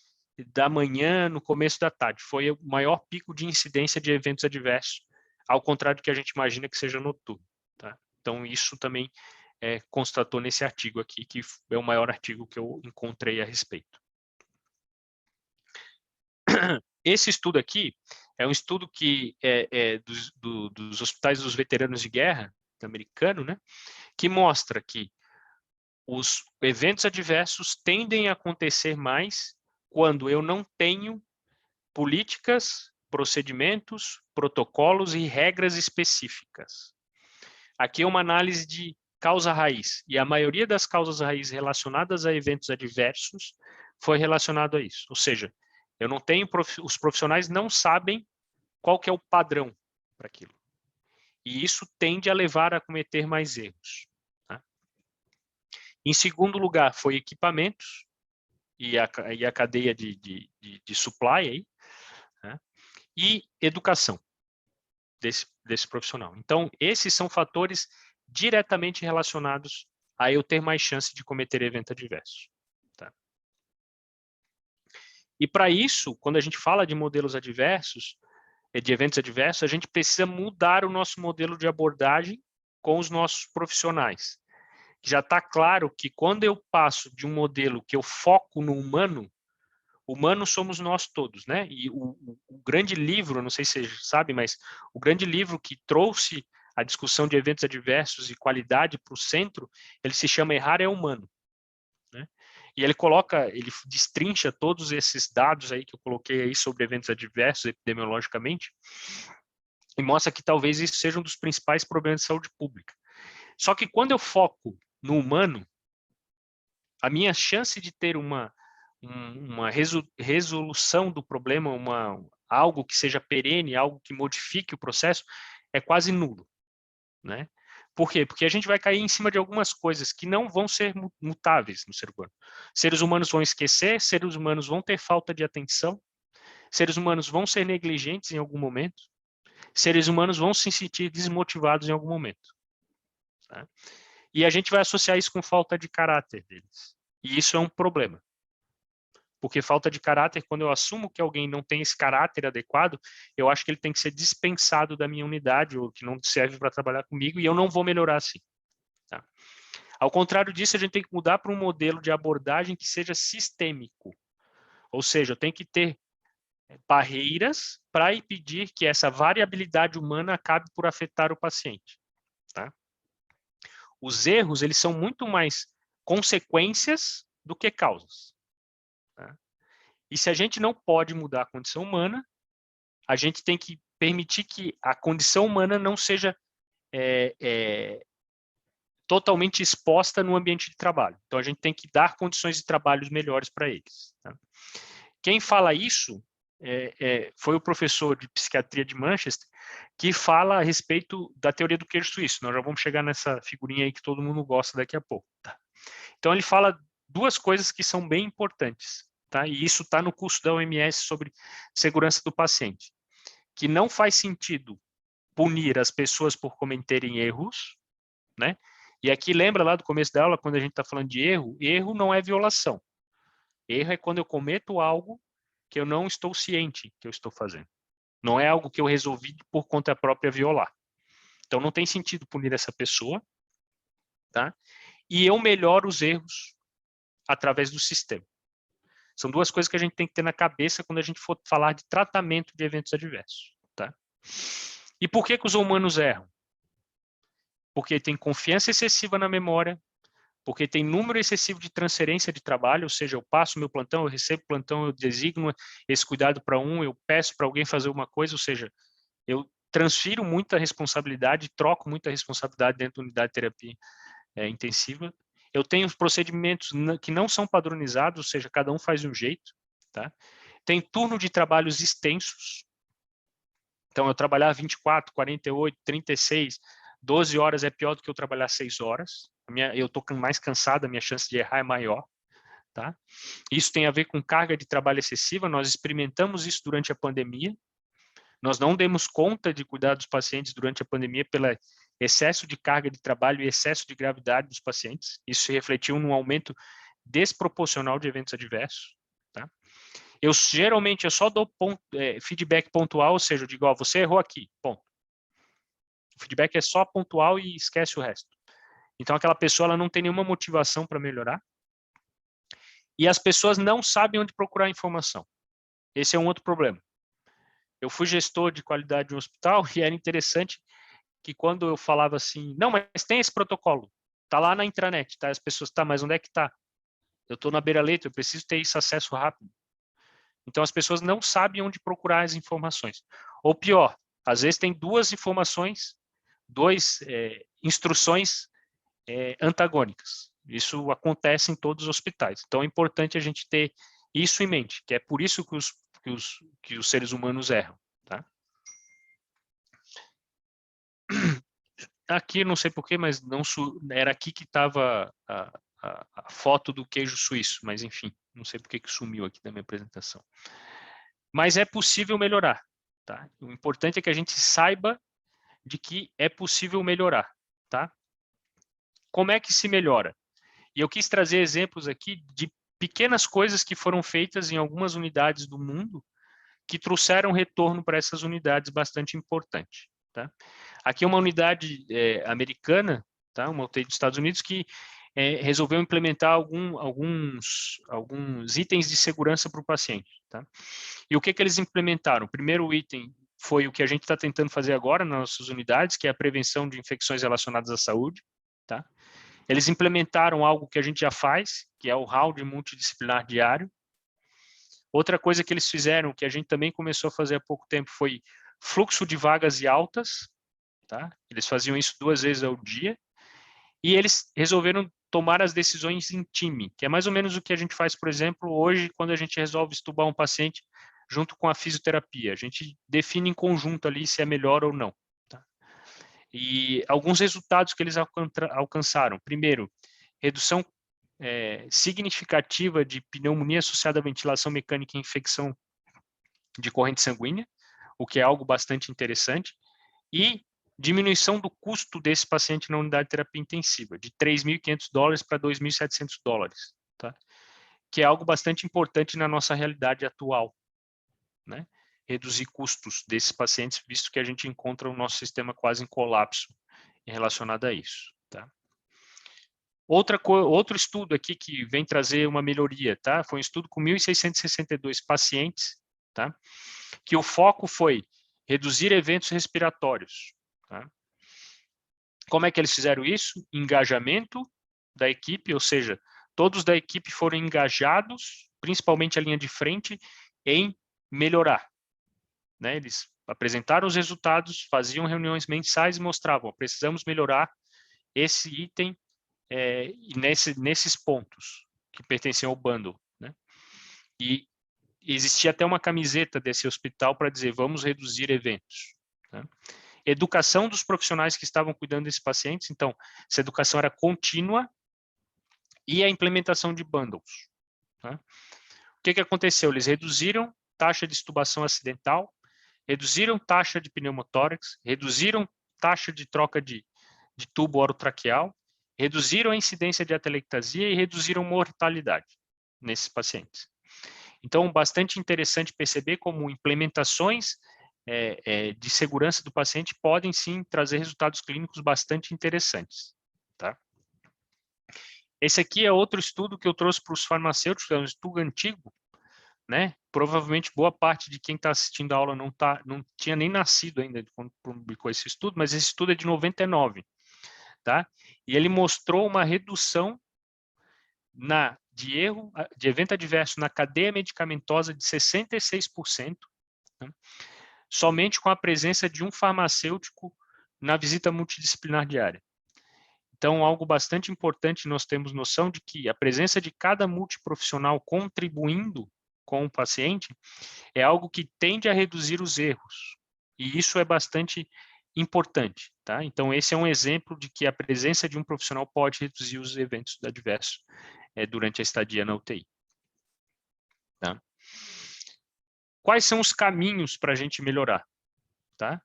da manhã, no começo da tarde. Foi o maior pico de incidência de eventos adversos, ao contrário do que a gente imagina que seja noturno, tá? Então, isso também constatou nesse artigo aqui, que é o maior artigo que eu encontrei a respeito. Esse estudo aqui é um estudo que dos hospitais dos veteranos de guerra americano, né, que mostra que os eventos adversos tendem a acontecer mais quando eu não tenho políticas, procedimentos, protocolos e regras específicas. Aqui é uma análise de causa raiz, e a maioria das causas raiz relacionadas a eventos adversos foi relacionado a isso. Ou seja, eu não tenho, os profissionais não sabem qual que é o padrão para aquilo. E isso tende a levar a cometer mais erros. Tá? Em segundo lugar, foi equipamentos e a cadeia de supply aí, né? E educação. desse profissional. Então, esses são fatores diretamente relacionados a eu ter mais chance de cometer evento adverso. Tá? E para isso, quando a gente fala de modelos adversos, de eventos adversos, a gente precisa mudar o nosso modelo de abordagem com os nossos profissionais. Já está claro que quando eu passo de um modelo que eu foco no humano, humano somos nós todos, né? E o grande livro, não sei se você sabe, mas o grande livro que trouxe a discussão de eventos adversos e qualidade para o centro, ele se chama Errar é Humano, né? E ele destrincha todos esses dados aí que eu coloquei aí sobre eventos adversos epidemiologicamente e mostra que talvez isso seja um dos principais problemas de saúde pública. Só que quando eu foco no humano, a minha chance de ter uma resolução do problema, algo que seja perene, algo que modifique o processo, é quase nulo, né? Por quê? Porque a gente vai cair em cima de algumas coisas que não vão ser mutáveis no ser humano. Seres humanos vão esquecer, seres humanos vão ter falta de atenção, seres humanos vão ser negligentes em algum momento, seres humanos vão se sentir desmotivados em algum momento. Tá? E a gente vai associar isso com falta de caráter deles. E isso é um problema. Porque falta de caráter, quando eu assumo que alguém não tem esse caráter adequado, eu acho que ele tem que ser dispensado da minha unidade, ou que não serve para trabalhar comigo, e eu não vou melhorar assim. Tá? Ao contrário disso, a gente tem que mudar para um modelo de abordagem que seja sistêmico. Ou seja, eu tenho que ter barreiras para impedir que essa variabilidade humana acabe por afetar o paciente. Tá? Os erros, eles são muito mais consequências do que causas. Tá? E se a gente não pode mudar a condição humana, a gente tem que permitir que a condição humana não seja totalmente exposta no ambiente de trabalho. Então, a gente tem que dar condições de trabalho melhores para eles. Tá? Quem fala isso foi o professor de psiquiatria de Manchester, que fala a respeito da teoria do queijo suíço. Nós já vamos chegar nessa figurinha aí que todo mundo gosta daqui a pouco. Tá? Então, ele fala duas coisas que são bem importantes. Tá? E isso está no curso da OMS sobre segurança do paciente. Que não faz sentido punir as pessoas por cometerem erros, né? E aqui lembra lá do começo da aula, quando a gente está falando de erro, erro não é violação. Erro é quando eu cometo algo que eu não estou ciente que eu estou fazendo. Não é algo que eu resolvi por conta própria violar. Então não tem sentido punir essa pessoa, tá? E eu melhoro os erros através do sistema. São duas coisas que a gente tem que ter na cabeça quando a gente for falar de tratamento de eventos adversos. Tá? E por que os humanos erram? Porque tem confiança excessiva na memória, porque tem número excessivo de transferência de trabalho, ou seja, eu passo meu plantão, eu recebo plantão, eu designo esse cuidado para eu peço para alguém fazer uma coisa, ou seja, eu transfiro muita responsabilidade, troco muita responsabilidade dentro da unidade de terapia intensiva. Eu tenho procedimentos que não são padronizados, ou seja, cada um faz de um jeito. Tá? Tem turno de trabalhos extensos. Então, eu trabalhar 24, 48, 36, 12 horas é pior do que eu trabalhar 6 horas. Eu estou mais cansado, a minha chance de errar é maior. Tá? Isso tem a ver com carga de trabalho excessiva. Nós experimentamos isso durante a pandemia. Nós não demos conta de cuidar dos pacientes durante a pandemia pela excesso de carga de trabalho e excesso de gravidade dos pacientes. Isso se refletiu num aumento desproporcional de eventos adversos. Tá? Geralmente, eu só dou feedback pontual, ou seja, eu digo, ó, você errou aqui, ponto. O feedback é só pontual e esquece o resto. Então, aquela pessoa ela não tem nenhuma motivação para melhorar. E as pessoas não sabem onde procurar informação. Esse é um outro problema. Eu fui gestor de qualidade de um hospital e era interessante que quando eu falava assim, não, mas tem esse protocolo, tá lá na intranet, tá? As pessoas, tá, mas onde é que tá? Eu tô na beira-leito, eu preciso ter esse acesso rápido. Então, as pessoas não sabem onde procurar as informações. Ou pior, às vezes tem duas informações, instruções antagônicas. Isso acontece em todos os hospitais. Então, é importante a gente ter isso em mente, que é por isso que os seres humanos erram. Tá? Aqui, não sei porquê, mas não era aqui que estava a foto do queijo suíço, mas enfim, não sei porque que sumiu aqui da minha apresentação. Mas é possível melhorar. Tá? O importante é que a gente saiba de que é possível melhorar, tá? Como é que se melhora? E eu quis trazer exemplos aqui de pequenas coisas que foram feitas em algumas unidades do mundo que trouxeram retorno para essas unidades bastante importante, tá? Aqui é uma unidade americana, tá? Uma UTI dos Estados Unidos que resolveu implementar alguns itens de segurança para o paciente, tá? E o que eles implementaram? O primeiro item foi o que a gente está tentando fazer agora nas nossas unidades, que é a prevenção de infecções relacionadas à saúde, tá? Eles implementaram algo que a gente já faz, que é o round multidisciplinar diário. Outra coisa que eles fizeram, que a gente também começou a fazer há pouco tempo, foi fluxo de vagas e altas, tá? Eles faziam isso 2 vezes ao dia. E eles resolveram tomar as decisões em time, que é mais ou menos o que a gente faz, por exemplo, hoje, quando a gente resolve estubar um paciente junto com a fisioterapia. A gente define em conjunto ali se é melhor ou não. Tá? E alguns resultados que eles alcançaram. Primeiro, redução significativa de pneumonia associada à ventilação mecânica e infecção de corrente sanguínea, o que é algo bastante interessante. E diminuição do custo desse paciente na unidade de terapia intensiva, de $3.500 para $2.700, tá? Que é algo bastante importante na nossa realidade atual, né? Reduzir custos desses pacientes, visto que a gente encontra o nosso sistema quase em colapso relacionado a isso, tá? Outro estudo aqui que vem trazer uma melhoria, tá? Foi um estudo com 1.662 pacientes, tá? Que o foco foi reduzir eventos respiratórios, tá? Como é que eles fizeram isso? Engajamento da equipe, ou seja, todos da equipe foram engajados, principalmente a linha de frente, em melhorar, né? Eles apresentaram os resultados, faziam reuniões mensais e mostravam, precisamos melhorar esse item nesses pontos que pertenciam ao bundle, né? E existia até uma camiseta desse hospital para dizer, vamos reduzir eventos, né? Educação dos profissionais que estavam cuidando desses pacientes, então, essa educação era contínua e a implementação de bundles, né? O que aconteceu? Eles reduziram taxa de extubação acidental, reduziram taxa de pneumotórax, reduziram taxa de troca de tubo orotraqueal, reduziram a incidência de atelectasia e reduziram mortalidade nesses pacientes. Então, bastante interessante perceber como implementações de segurança do paciente podem sim trazer resultados clínicos bastante interessantes, tá? Esse aqui é outro estudo que eu trouxe para os farmacêuticos, é um estudo antigo, né? Provavelmente boa parte de quem está assistindo a aula não tinha nem nascido ainda quando publicou esse estudo, mas esse estudo é de 99, tá? E ele mostrou uma redução de evento adverso na cadeia medicamentosa de 66%, né? Somente com a presença de um farmacêutico na visita multidisciplinar diária. Então, algo bastante importante, nós temos noção de que a presença de cada multiprofissional contribuindo com o paciente é algo que tende a reduzir os erros. E isso é bastante importante, tá? Então, esse é um exemplo de que a presença de um profissional pode reduzir os eventos adversos durante a estadia na UTI. Tá? Quais são os caminhos para a gente melhorar? Tá?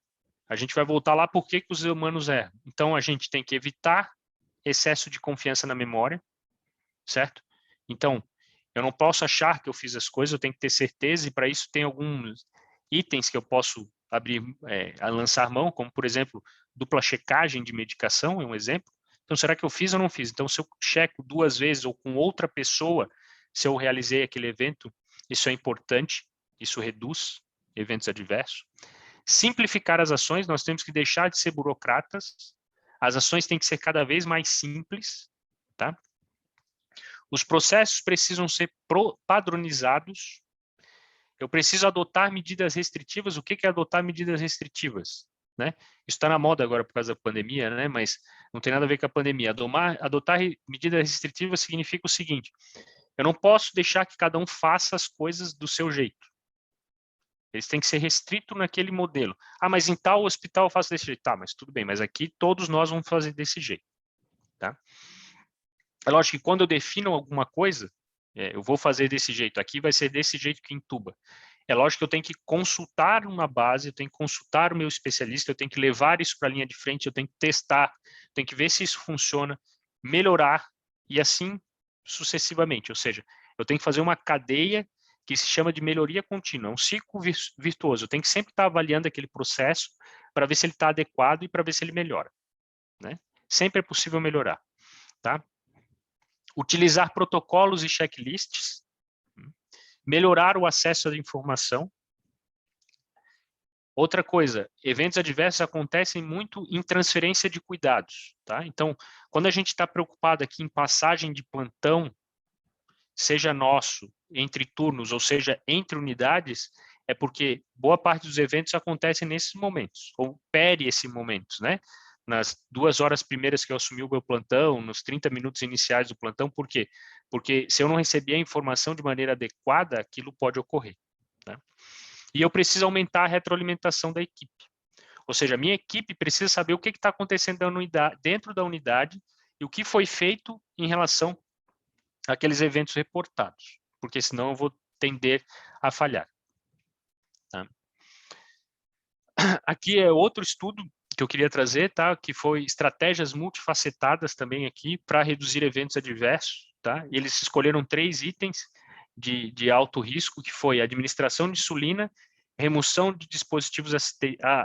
A gente vai voltar lá por que os humanos erram. Então, a gente tem que evitar excesso de confiança na memória, certo? Então, eu não posso achar que eu fiz as coisas, eu tenho que ter certeza, e para isso tem alguns itens que eu posso abrir, a lançar mão, como, por exemplo, dupla checagem de medicação, é um exemplo. Então, será que eu fiz ou não fiz? Então, se eu checo 2 vezes ou com outra pessoa, se eu realizei aquele evento, isso é importante, isso reduz eventos adversos. Simplificar as ações, nós temos que deixar de ser burocratas, as ações têm que ser cada vez mais simples, tá? Os processos precisam ser padronizados. Eu preciso adotar medidas restritivas. O que é adotar medidas restritivas? Né? Isso está na moda agora por causa da pandemia, né? Mas não tem nada a ver com a pandemia. Adotar medidas restritivas significa o seguinte: eu não posso deixar que cada um faça as coisas do seu jeito. Eles têm que ser restritos naquele modelo. Ah, mas em tal hospital eu faço desse jeito. Tá, mas tudo bem, mas aqui todos nós vamos fazer desse jeito. Tá? É lógico que quando eu defino alguma coisa, eu vou fazer desse jeito. Aqui vai ser desse jeito que entuba. É lógico que eu tenho que consultar uma base, eu tenho que consultar o meu especialista, eu tenho que levar isso para a linha de frente, eu tenho que testar, tenho que ver se isso funciona, melhorar e assim sucessivamente. Ou seja, eu tenho que fazer uma cadeia que se chama de melhoria contínua, um ciclo virtuoso. Eu tenho que sempre estar avaliando aquele processo para ver se ele está adequado e para ver se ele melhora, né? Sempre é possível melhorar, tá? Utilizar protocolos e checklists, melhorar o acesso à informação. Outra coisa, eventos adversos acontecem muito em transferência de cuidados, tá? Então, quando a gente está preocupado aqui em passagem de plantão, seja nosso, entre turnos, ou seja, entre unidades, é porque boa parte dos eventos acontecem nesses momentos, ou pere esses momentos, né? Nas 2 horas primeiras que eu assumi o meu plantão, nos 30 minutos iniciais do plantão, por quê? Porque se eu não receber a informação de maneira adequada, aquilo pode ocorrer, né? E eu preciso aumentar a retroalimentação da equipe. Ou seja, a minha equipe precisa saber o que está acontecendo dentro da unidade e o que foi feito em relação àqueles eventos reportados, porque senão eu vou tender a falhar, tá? Aqui é outro estudo que eu queria trazer, tá? Que foi estratégias multifacetadas também aqui para reduzir eventos adversos, tá? E eles escolheram 3 itens de alto risco, que foi a administração de insulina, remoção de dispositivos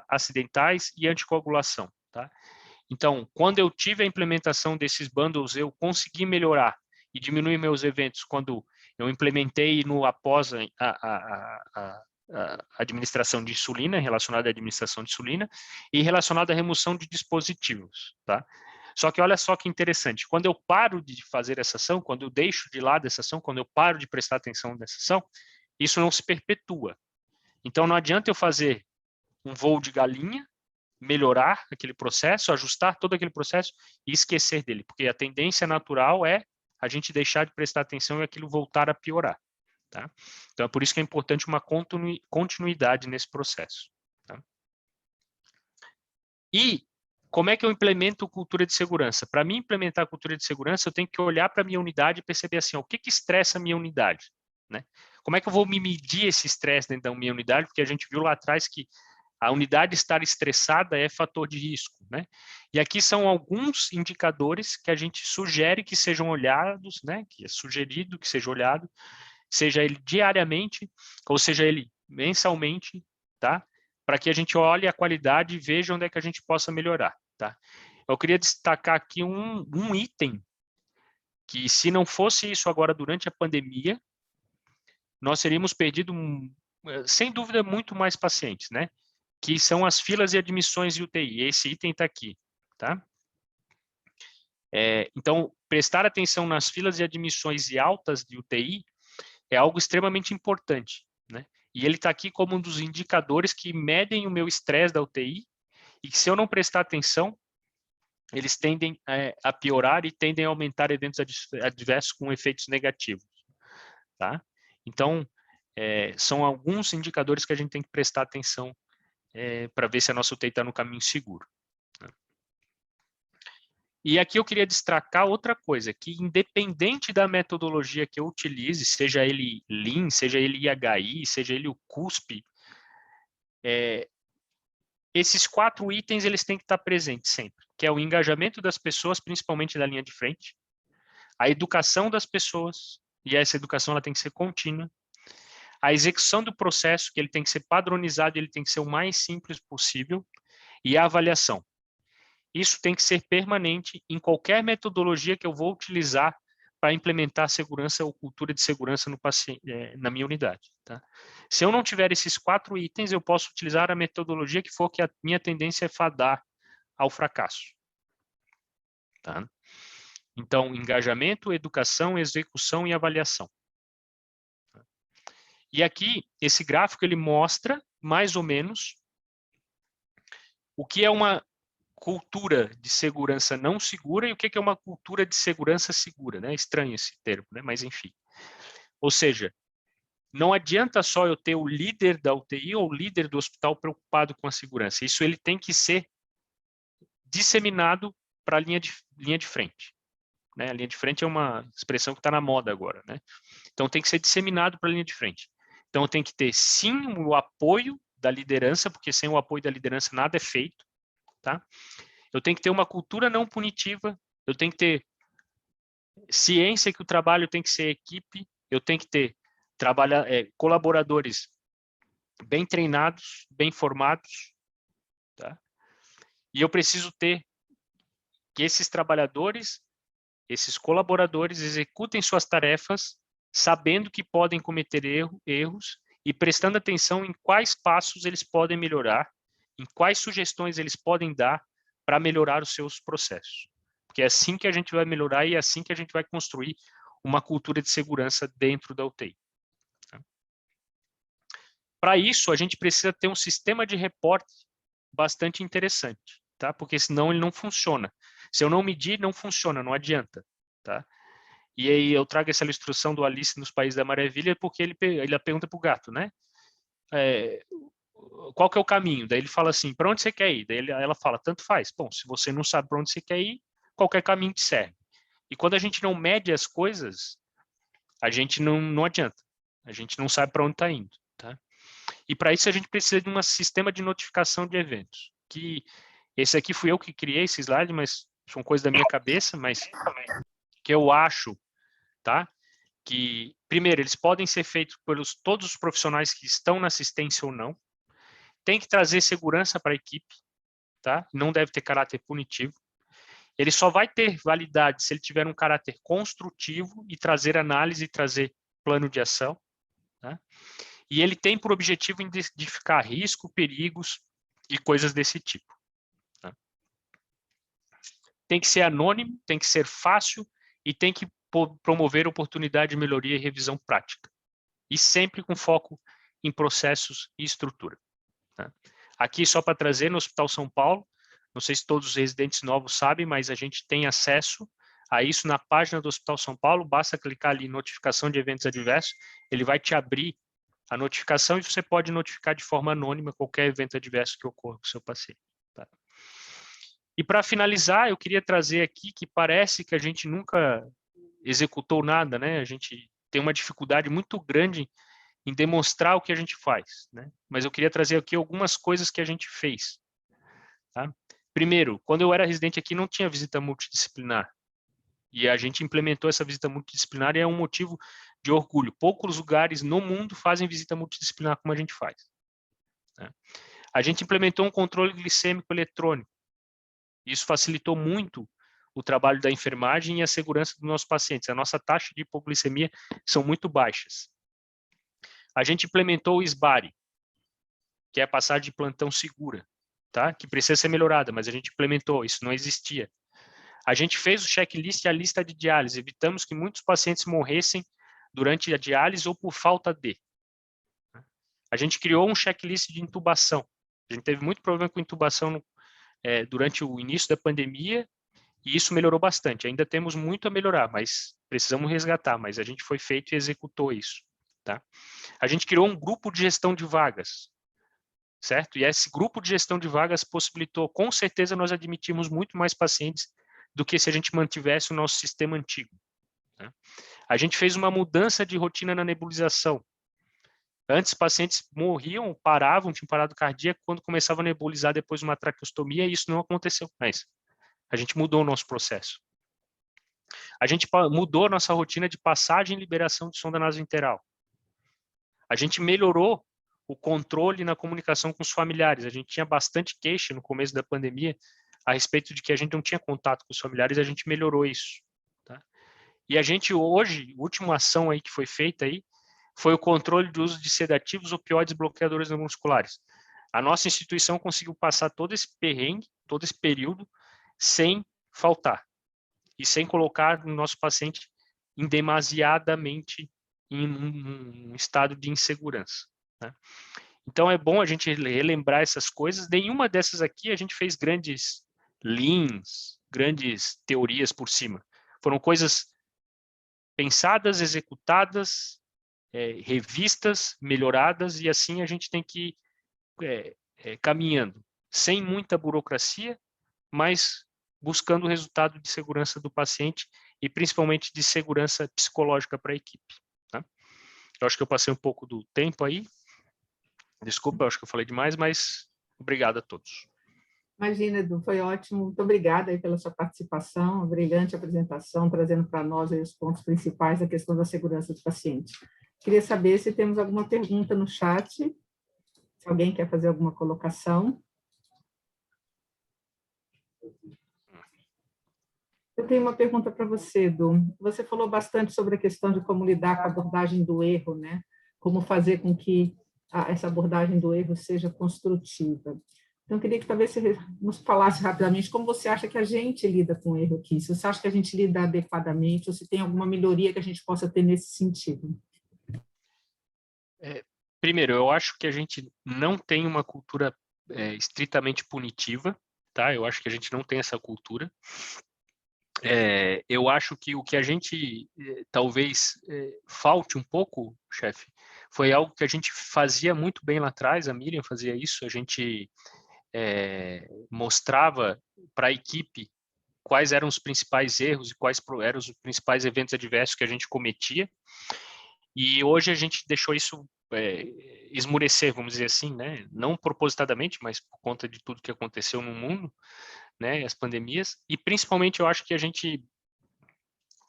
acidentais e anticoagulação, tá? Então, quando eu tive a implementação desses bundles, eu consegui melhorar e diminuir meus eventos quando eu implementei após a administração de insulina, relacionada à administração de insulina, e relacionada à remoção de dispositivos, tá? Só que olha só que interessante, quando eu paro de fazer essa ação, quando eu deixo de lado essa ação, quando eu paro de prestar atenção nessa ação, isso não se perpetua. Então não adianta eu fazer um voo de galinha, melhorar aquele processo, ajustar todo aquele processo e esquecer dele, porque a tendência natural é a gente deixar de prestar atenção e aquilo voltar a piorar, tá? Então é por isso que é importante uma continuidade nesse processo, tá? E como é que eu implemento cultura de segurança? Para mim implementar a cultura de segurança, eu tenho que olhar para a minha unidade e perceber assim, ó, o que estressa a minha unidade, né? Como é que eu vou me medir esse estresse dentro da minha unidade? Porque a gente viu lá atrás que a unidade estar estressada é fator de risco, né? E aqui são alguns indicadores que a gente sugere que sejam olhados, né? Que é sugerido que seja olhado, seja ele diariamente ou seja ele mensalmente, tá? Para que a gente olhe a qualidade e veja onde é que a gente possa melhorar, tá? Eu queria destacar aqui um item que, se não fosse isso agora durante a pandemia, nós teríamos perdido, sem dúvida, muito mais pacientes, né? Que são as filas e admissões de UTI. Esse item está aqui, tá? Então, prestar atenção nas filas e admissões e altas de UTI é algo extremamente importante, né? E ele está aqui como um dos indicadores que medem o meu estresse da UTI e que, se eu não prestar atenção, eles tendem a piorar e tendem a aumentar eventos adversos com efeitos negativos, tá? Então, são alguns indicadores que a gente tem que prestar atenção para ver se a nossa UTI está no caminho seguro. E aqui eu queria destacar outra coisa, que independente da metodologia que eu utilize, seja ele Lean, seja ele IHI, seja ele o CUSP, esses 4 itens eles têm que estar presentes sempre, que é o engajamento das pessoas, principalmente da linha de frente, a educação das pessoas, e essa educação ela tem que ser contínua, a execução do processo, que ele tem que ser padronizado, ele tem que ser o mais simples possível, e a avaliação. Isso tem que ser permanente em qualquer metodologia que eu vou utilizar para implementar segurança ou cultura de segurança no paciente, na minha unidade, tá? Se eu não tiver esses 4 itens, eu posso utilizar a metodologia que for, que a minha tendência é fadar ao fracasso, tá? Então, engajamento, educação, execução e avaliação. E aqui, esse gráfico, ele mostra, mais ou menos, o que é uma cultura de segurança não segura e o que é uma cultura de segurança segura, né? Estranho esse termo, né? Mas enfim. Ou seja, não adianta só eu ter o líder da UTI ou o líder do hospital preocupado com a segurança. Isso ele tem que ser disseminado para a linha de frente, né? A linha de frente é uma expressão que está na moda agora, né? Então tem que ser disseminado para a linha de frente. Então, tem que ter, sim, o apoio da liderança, porque sem o apoio da liderança nada é feito, tá? Eu tenho que ter uma cultura não punitiva, eu tenho que ter ciência que o trabalho tem que ser equipe, eu tenho que ter colaboradores bem treinados, bem formados, tá? E eu preciso ter que esses trabalhadores, esses colaboradores executem suas tarefas sabendo que podem cometer erros e prestando atenção em quais passos eles podem melhorar, em quais sugestões eles podem dar para melhorar os seus processos. Porque é assim que a gente vai melhorar e é assim que a gente vai construir uma cultura de segurança dentro da UTI. Para isso, a gente precisa ter um sistema de reporte bastante interessante, tá? Porque senão ele não funciona. Se eu não medir, não funciona, não adianta, tá? E aí eu trago essa ilustração do Alice nos Países da Maravilha porque ele pergunta para o gato, né? Qual que é o caminho? Daí ele fala assim, para onde você quer ir? Daí ela fala, tanto faz. Bom, se você não sabe para onde você quer ir, qualquer caminho te serve. E quando a gente não mede as coisas, a gente não adianta. A gente não sabe para onde está indo, tá? E para isso a gente precisa de um sistema de notificação de eventos. Que esse aqui fui eu que criei esse slide, mas são coisas da minha cabeça, mas que eu acho, tá? Que, primeiro, eles podem ser feitos pelos todos os profissionais que estão na assistência ou não. Tem que trazer segurança para a equipe, tá? Não deve ter caráter punitivo. Ele só vai ter validade se ele tiver um caráter construtivo e trazer análise e trazer plano de ação, tá? E ele tem por objetivo identificar risco, perigos e coisas desse tipo, tá? Tem que ser anônimo, tem que ser fácil e tem que promover oportunidade de melhoria e revisão prática. E sempre com foco em processos e estrutura, tá? Aqui, só para trazer, no Hospital São Paulo, não sei se todos os residentes novos sabem, mas a gente tem acesso a isso na página do Hospital São Paulo, basta clicar ali em notificação de eventos adversos, ele vai te abrir a notificação e você pode notificar de forma anônima qualquer evento adverso que ocorra com o seu paciente, tá? E para finalizar, eu queria trazer aqui que parece que a gente nunca executou nada, né? A gente tem uma dificuldade muito grande em demonstrar o que a gente faz, né? Mas eu queria trazer aqui algumas coisas que a gente fez, tá? Primeiro, quando eu era residente aqui, não tinha visita multidisciplinar. E a gente implementou essa visita multidisciplinar e é um motivo de orgulho. Poucos lugares no mundo fazem visita multidisciplinar como a gente faz, né? A gente implementou um controle glicêmico eletrônico. Isso facilitou muito o trabalho da enfermagem e a segurança dos nossos pacientes. A nossa taxa de hipoglicemia são muito baixas. A gente implementou o SBARI, que é a passagem de plantão segura, tá? Que precisa ser melhorada, mas a gente implementou, isso não existia. A gente fez o checklist e a lista de diálise, evitamos que muitos pacientes morressem durante a diálise ou por falta de. A gente criou um checklist de intubação. A gente teve muito problema com intubação durante o início da pandemia e isso melhorou bastante. Ainda temos muito a melhorar, mas precisamos resgatar, mas a gente foi feito e executou isso, tá? A gente criou um grupo de gestão de vagas, certo? E esse grupo de gestão de vagas possibilitou, com certeza nós admitimos muito mais pacientes do que se a gente mantivesse o nosso sistema antigo, né? A gente fez uma mudança de rotina na nebulização. Antes, pacientes morriam, paravam, tinham parado cardíaco quando começava a nebulizar depois de uma traqueostomia, e isso não aconteceu mais. A gente mudou o nosso processo. A gente mudou a nossa rotina de passagem e liberação de sonda nasointeral. A gente melhorou o controle na comunicação com os familiares. A gente tinha bastante queixa no começo da pandemia a respeito de que a gente não tinha contato com os familiares, a gente melhorou isso, tá? E a gente hoje, a última ação aí que foi feita aí, foi o controle do uso de sedativos, opioides, bloqueadores neuromusculares. A nossa instituição conseguiu passar todo esse perrengue, todo esse período, sem faltar e sem colocar o nosso paciente em demasiadamente em um estado de insegurança, né? Então é bom a gente relembrar essas coisas. Nenhuma dessas aqui a gente fez grandes leans, grandes teorias por cima. Foram coisas pensadas, executadas, revistas, melhoradas, e assim a gente tem que ir caminhando, sem muita burocracia, mas buscando o resultado de segurança do paciente e principalmente de segurança psicológica para a equipe, tá? Eu acho que eu passei um pouco do tempo aí. Desculpa, eu acho que eu falei demais, mas obrigado a todos. Imagina, Edu, foi ótimo. Muito obrigada aí pela sua participação, uma brilhante apresentação, trazendo para nós aí os pontos principais da questão da segurança do paciente. Queria saber se temos alguma pergunta no chat, se alguém quer fazer alguma colocação. Eu tenho uma pergunta para você, Edu. Você falou bastante sobre a questão de como lidar com a abordagem do erro, né? Como fazer com que essa abordagem do erro seja construtiva. Então, eu queria que talvez você nos falasse rapidamente como você acha que a gente lida com o erro aqui. Se você acha que a gente lida adequadamente ou se tem alguma melhoria que a gente possa ter nesse sentido. Primeiro, eu acho que a gente não tem uma cultura estritamente punitiva, tá? Eu acho que a gente não tem essa cultura. Eu acho que o que a gente talvez falte um pouco, chefe, foi algo que a gente fazia muito bem lá atrás, a Miriam fazia isso, a gente mostrava para a equipe quais eram os principais erros e quais eram os principais eventos adversos que a gente cometia, e hoje a gente deixou isso esmurecer, vamos dizer assim, né? Não propositadamente, mas por conta de tudo que aconteceu no mundo, né? As pandemias, e principalmente eu acho que a gente,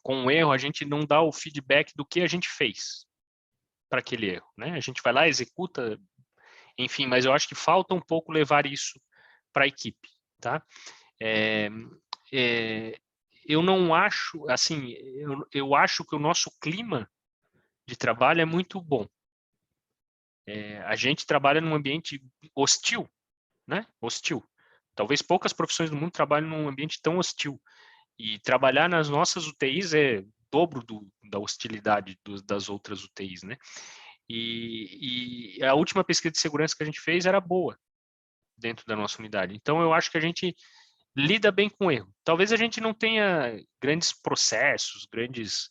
com o erro, a gente não dá o feedback do que a gente fez para aquele erro, né? A gente vai lá, executa, enfim, mas eu acho que falta um pouco levar isso para a equipe, tá? Eu não acho, assim, eu acho que o nosso clima de trabalho é muito bom. A gente trabalha num ambiente hostil, né? Hostil. Talvez poucas profissões do mundo trabalhem num ambiente tão hostil. E trabalhar nas nossas UTIs é dobro da hostilidade das outras UTIs, né? E a última pesquisa de segurança que a gente fez era boa dentro da nossa unidade. Então, eu acho que a gente lida bem com o erro. Talvez a gente não tenha grandes processos, grandes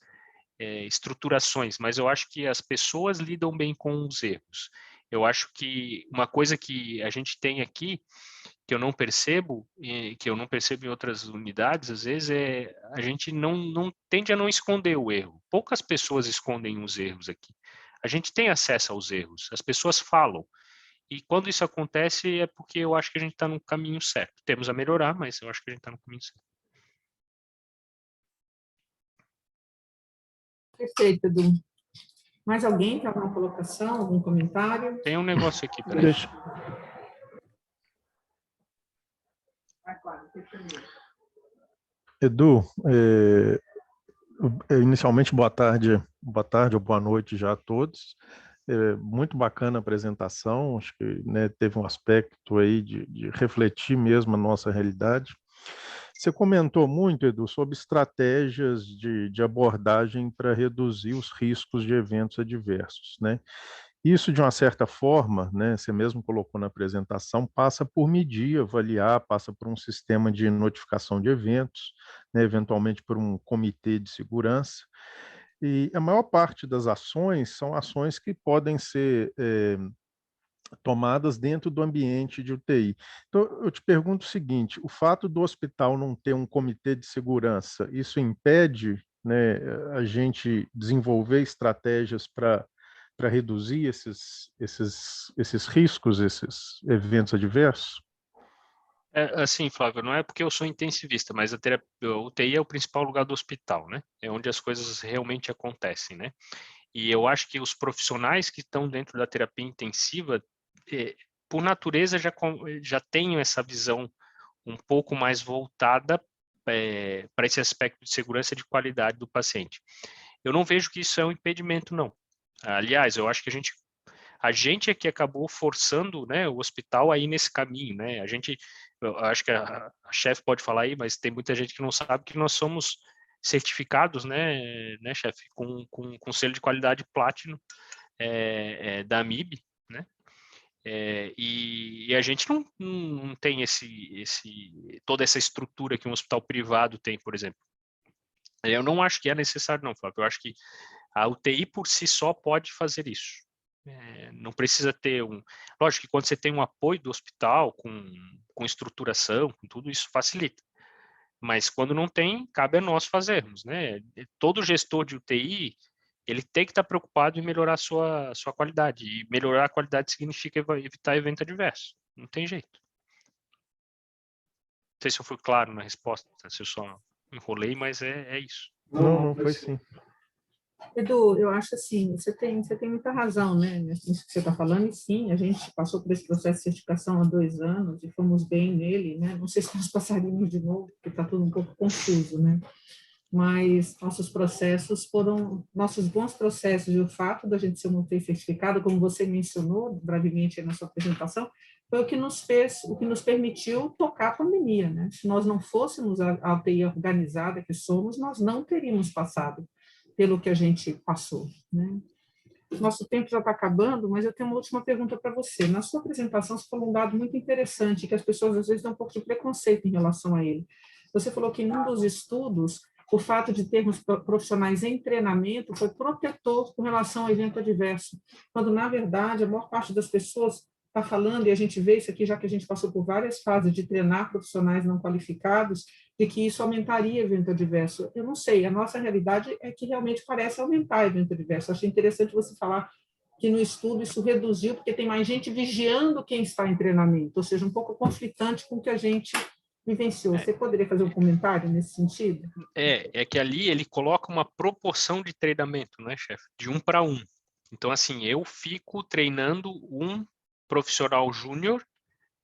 estruturações, mas eu acho que as pessoas lidam bem com os erros. Eu acho que uma coisa que a gente tem aqui, que eu não percebo, que eu não percebo em outras unidades, às vezes, a gente não tende a não esconder o erro. Poucas pessoas escondem os erros aqui. A gente tem acesso aos erros, as pessoas falam. E quando isso acontece é porque eu acho que a gente está no caminho certo. Temos a melhorar, mas eu acho que a gente está no caminho certo. Perfeito, Edu. Mais alguém tem alguma colocação, algum comentário? Tem um negócio aqui, peraí. Edu, inicialmente boa tarde ou boa noite já a todos. Muito bacana a apresentação, acho que, né, teve um aspecto aí de refletir mesmo a nossa realidade. Você comentou muito, Edu, sobre estratégias de abordagem para reduzir os riscos de eventos adversos, né? Isso, de uma certa forma, né, você mesmo colocou na apresentação, passa por medir, avaliar, passa por um sistema de notificação de eventos, né, eventualmente por um comitê de segurança. E a maior parte das ações são ações que podem ser tomadas dentro do ambiente de UTI. Então, eu te pergunto o seguinte, o fato do hospital não ter um comitê de segurança, isso impede, né, a gente desenvolver estratégias para reduzir esses riscos, esses eventos adversos? Assim, Flávio, não é porque eu sou intensivista, mas a UTI é o principal lugar do hospital, né? É onde as coisas realmente acontecem, né? E eu acho que os profissionais que estão dentro da terapia intensiva, por natureza, já têm essa visão um pouco mais voltada para esse aspecto de segurança e de qualidade do paciente. Eu não vejo que isso é um impedimento, não. Aliás, eu acho que a gente é que acabou forçando, né, o hospital a ir nesse caminho, né? Eu acho que a chefe pode falar aí, mas tem muita gente que não sabe que nós somos certificados, né, chefe, com selo de qualidade Platinum da AMIB, né? E a gente não tem toda essa estrutura que um hospital privado tem, por exemplo. Eu não acho que é necessário, não, Flávio. Eu acho que a UTI por si só pode fazer isso. Não precisa ter Lógico que quando você tem um apoio do hospital, com estruturação, com tudo isso facilita. Mas quando não tem, cabe a nós fazermos, né? Todo gestor de UTI, ele tem que estar preocupado em melhorar a sua qualidade. E melhorar a qualidade significa evitar evento adverso. Não tem jeito. Não sei se eu fui claro na resposta, se eu só enrolei, mas é isso. Não, foi sim. Edu, eu acho assim, você tem muita razão, né, nisso que você está falando, e sim, a gente passou por esse processo de certificação há 2 anos e fomos bem nele, né, não sei se nós passaríamos de novo, porque está tudo um pouco confuso, né, mas nossos processos foram, nossos bons processos, e o fato da gente ser um UTI certificado, como você mencionou brevemente na sua apresentação, foi o que nos permitiu tocar a pandemia, né, se nós não fôssemos a UTI organizada que somos, nós não teríamos passado pelo que a gente passou, né? Nosso tempo já está acabando, mas eu tenho uma última pergunta para você. Na sua apresentação, você falou um dado muito interessante, que as pessoas às vezes têm um pouco de preconceito em relação a ele. Você falou que em um dos estudos, o fato de termos profissionais em treinamento foi protetor com relação ao evento adverso, quando, na verdade, a maior parte das pessoas está falando, e a gente vê isso aqui, já que a gente passou por várias fases de treinar profissionais não qualificados, de que isso aumentaria evento adverso. Eu não sei, a nossa realidade é que realmente parece aumentar evento adverso. Achei interessante você falar que no estudo isso reduziu, porque tem mais gente vigiando quem está em treinamento, ou seja, um pouco conflitante com o que a gente vivenciou. Você poderia fazer um comentário nesse sentido? É que ali ele coloca uma proporção de treinamento, né, chefe? De 1 para 1. Então, assim, eu fico treinando um profissional júnior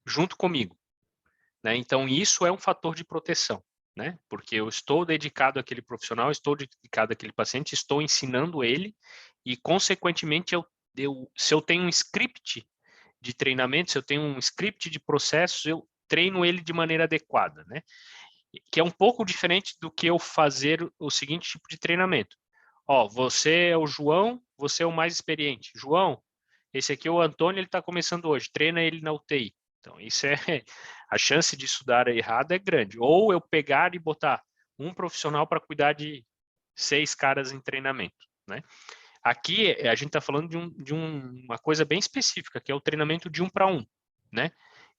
junto comigo, né? Então, isso é um fator de proteção, né? Porque eu estou dedicado àquele profissional, estou dedicado àquele paciente, estou ensinando ele e, consequentemente, se eu tenho um script de treinamento, se eu tenho um script de processos, eu treino ele de maneira adequada, né? Que é um pouco diferente do que eu fazer o seguinte tipo de treinamento. Ó, você é o João, você é o mais experiente. João, esse aqui é o Antônio, ele está começando hoje, treina ele na UTI. Então, isso a chance disso dar errado é grande. Ou eu pegar e botar um profissional para cuidar de 6 caras em treinamento, né? Aqui, a gente está falando de uma coisa bem específica, que é o treinamento de 1 para 1, né?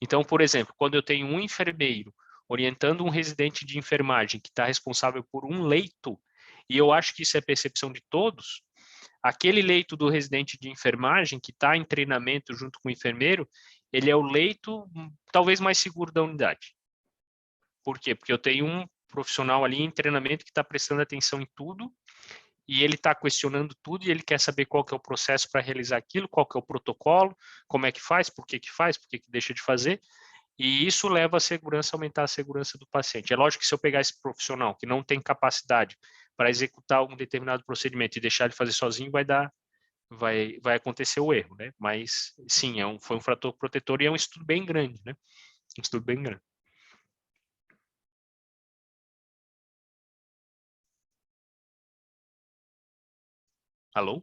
Então, por exemplo, quando eu tenho um enfermeiro orientando um residente de enfermagem que está responsável por um leito, e eu acho que isso é percepção de todos, aquele leito do residente de enfermagem que está em treinamento junto com o enfermeiro, ele é o leito talvez mais seguro da unidade. Por quê? Porque eu tenho um profissional ali em treinamento que está prestando atenção em tudo e ele está questionando tudo e ele quer saber qual que é o processo para realizar aquilo, qual que é o protocolo, como é que faz, por que deixa de fazer. E isso leva a segurança, aumentar a segurança do paciente. É lógico que se eu pegar esse profissional que não tem capacidade para executar algum determinado procedimento e deixar ele fazer sozinho, vai acontecer o erro, né? Mas, sim, foi um fator protetor e é um estudo bem grande, né? Um estudo bem grande. Alô?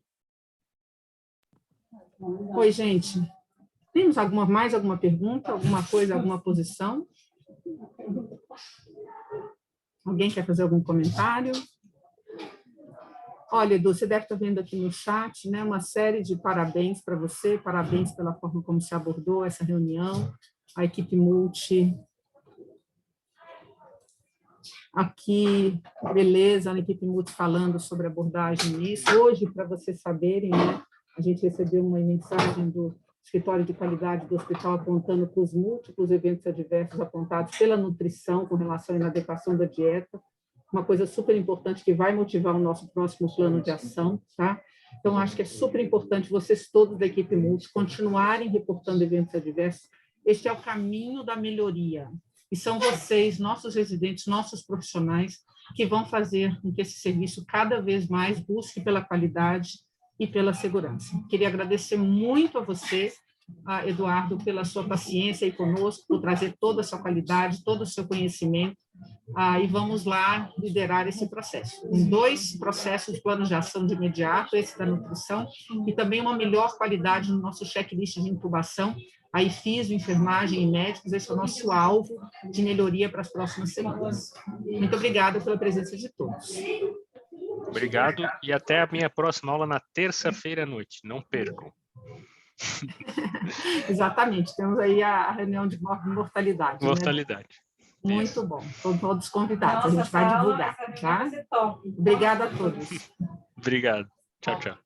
Oi, gente. Temos mais alguma pergunta, alguma coisa, alguma posição? Alguém quer fazer algum comentário? Olha, Edu, você deve estar vendo aqui no chat, né, uma série de parabéns para você, parabéns pela forma como se abordou essa reunião, a equipe multi. Aqui, beleza, a equipe multi falando sobre abordagem nisso. Hoje, para vocês saberem, né, a gente recebeu uma mensagem do escritório de qualidade do hospital apontando para os múltiplos eventos adversos apontados pela nutrição com relação à inadequação da dieta, uma coisa super importante que vai motivar o nosso próximo plano de ação, tá? Então, acho que é super importante vocês todos da equipe multi continuarem reportando eventos adversos. Este é o caminho da melhoria. E são vocês, nossos residentes, nossos profissionais, que vão fazer com que esse serviço cada vez mais busque pela qualidade e pela segurança. Queria agradecer muito a você, Eduardo, pela sua paciência aí conosco, por trazer toda a sua qualidade, todo o seu conhecimento, e vamos lá liderar esse processo. 2 processos de plano de ação de imediato, esse da nutrição, e também uma melhor qualidade no nosso checklist de intubação, aí FISO, enfermagem e médicos, esse é o nosso alvo de melhoria para as próximas semanas. Muito obrigada pela presença de todos. Obrigado e até a minha próxima aula na terça-feira à noite. Não percam. Exatamente, temos aí a reunião de mortalidade. Mortalidade. Né? Muito bom, estão todos convidados, a gente vai divulgar. Tá? Obrigada a todos. Obrigado. Tchau, tchau.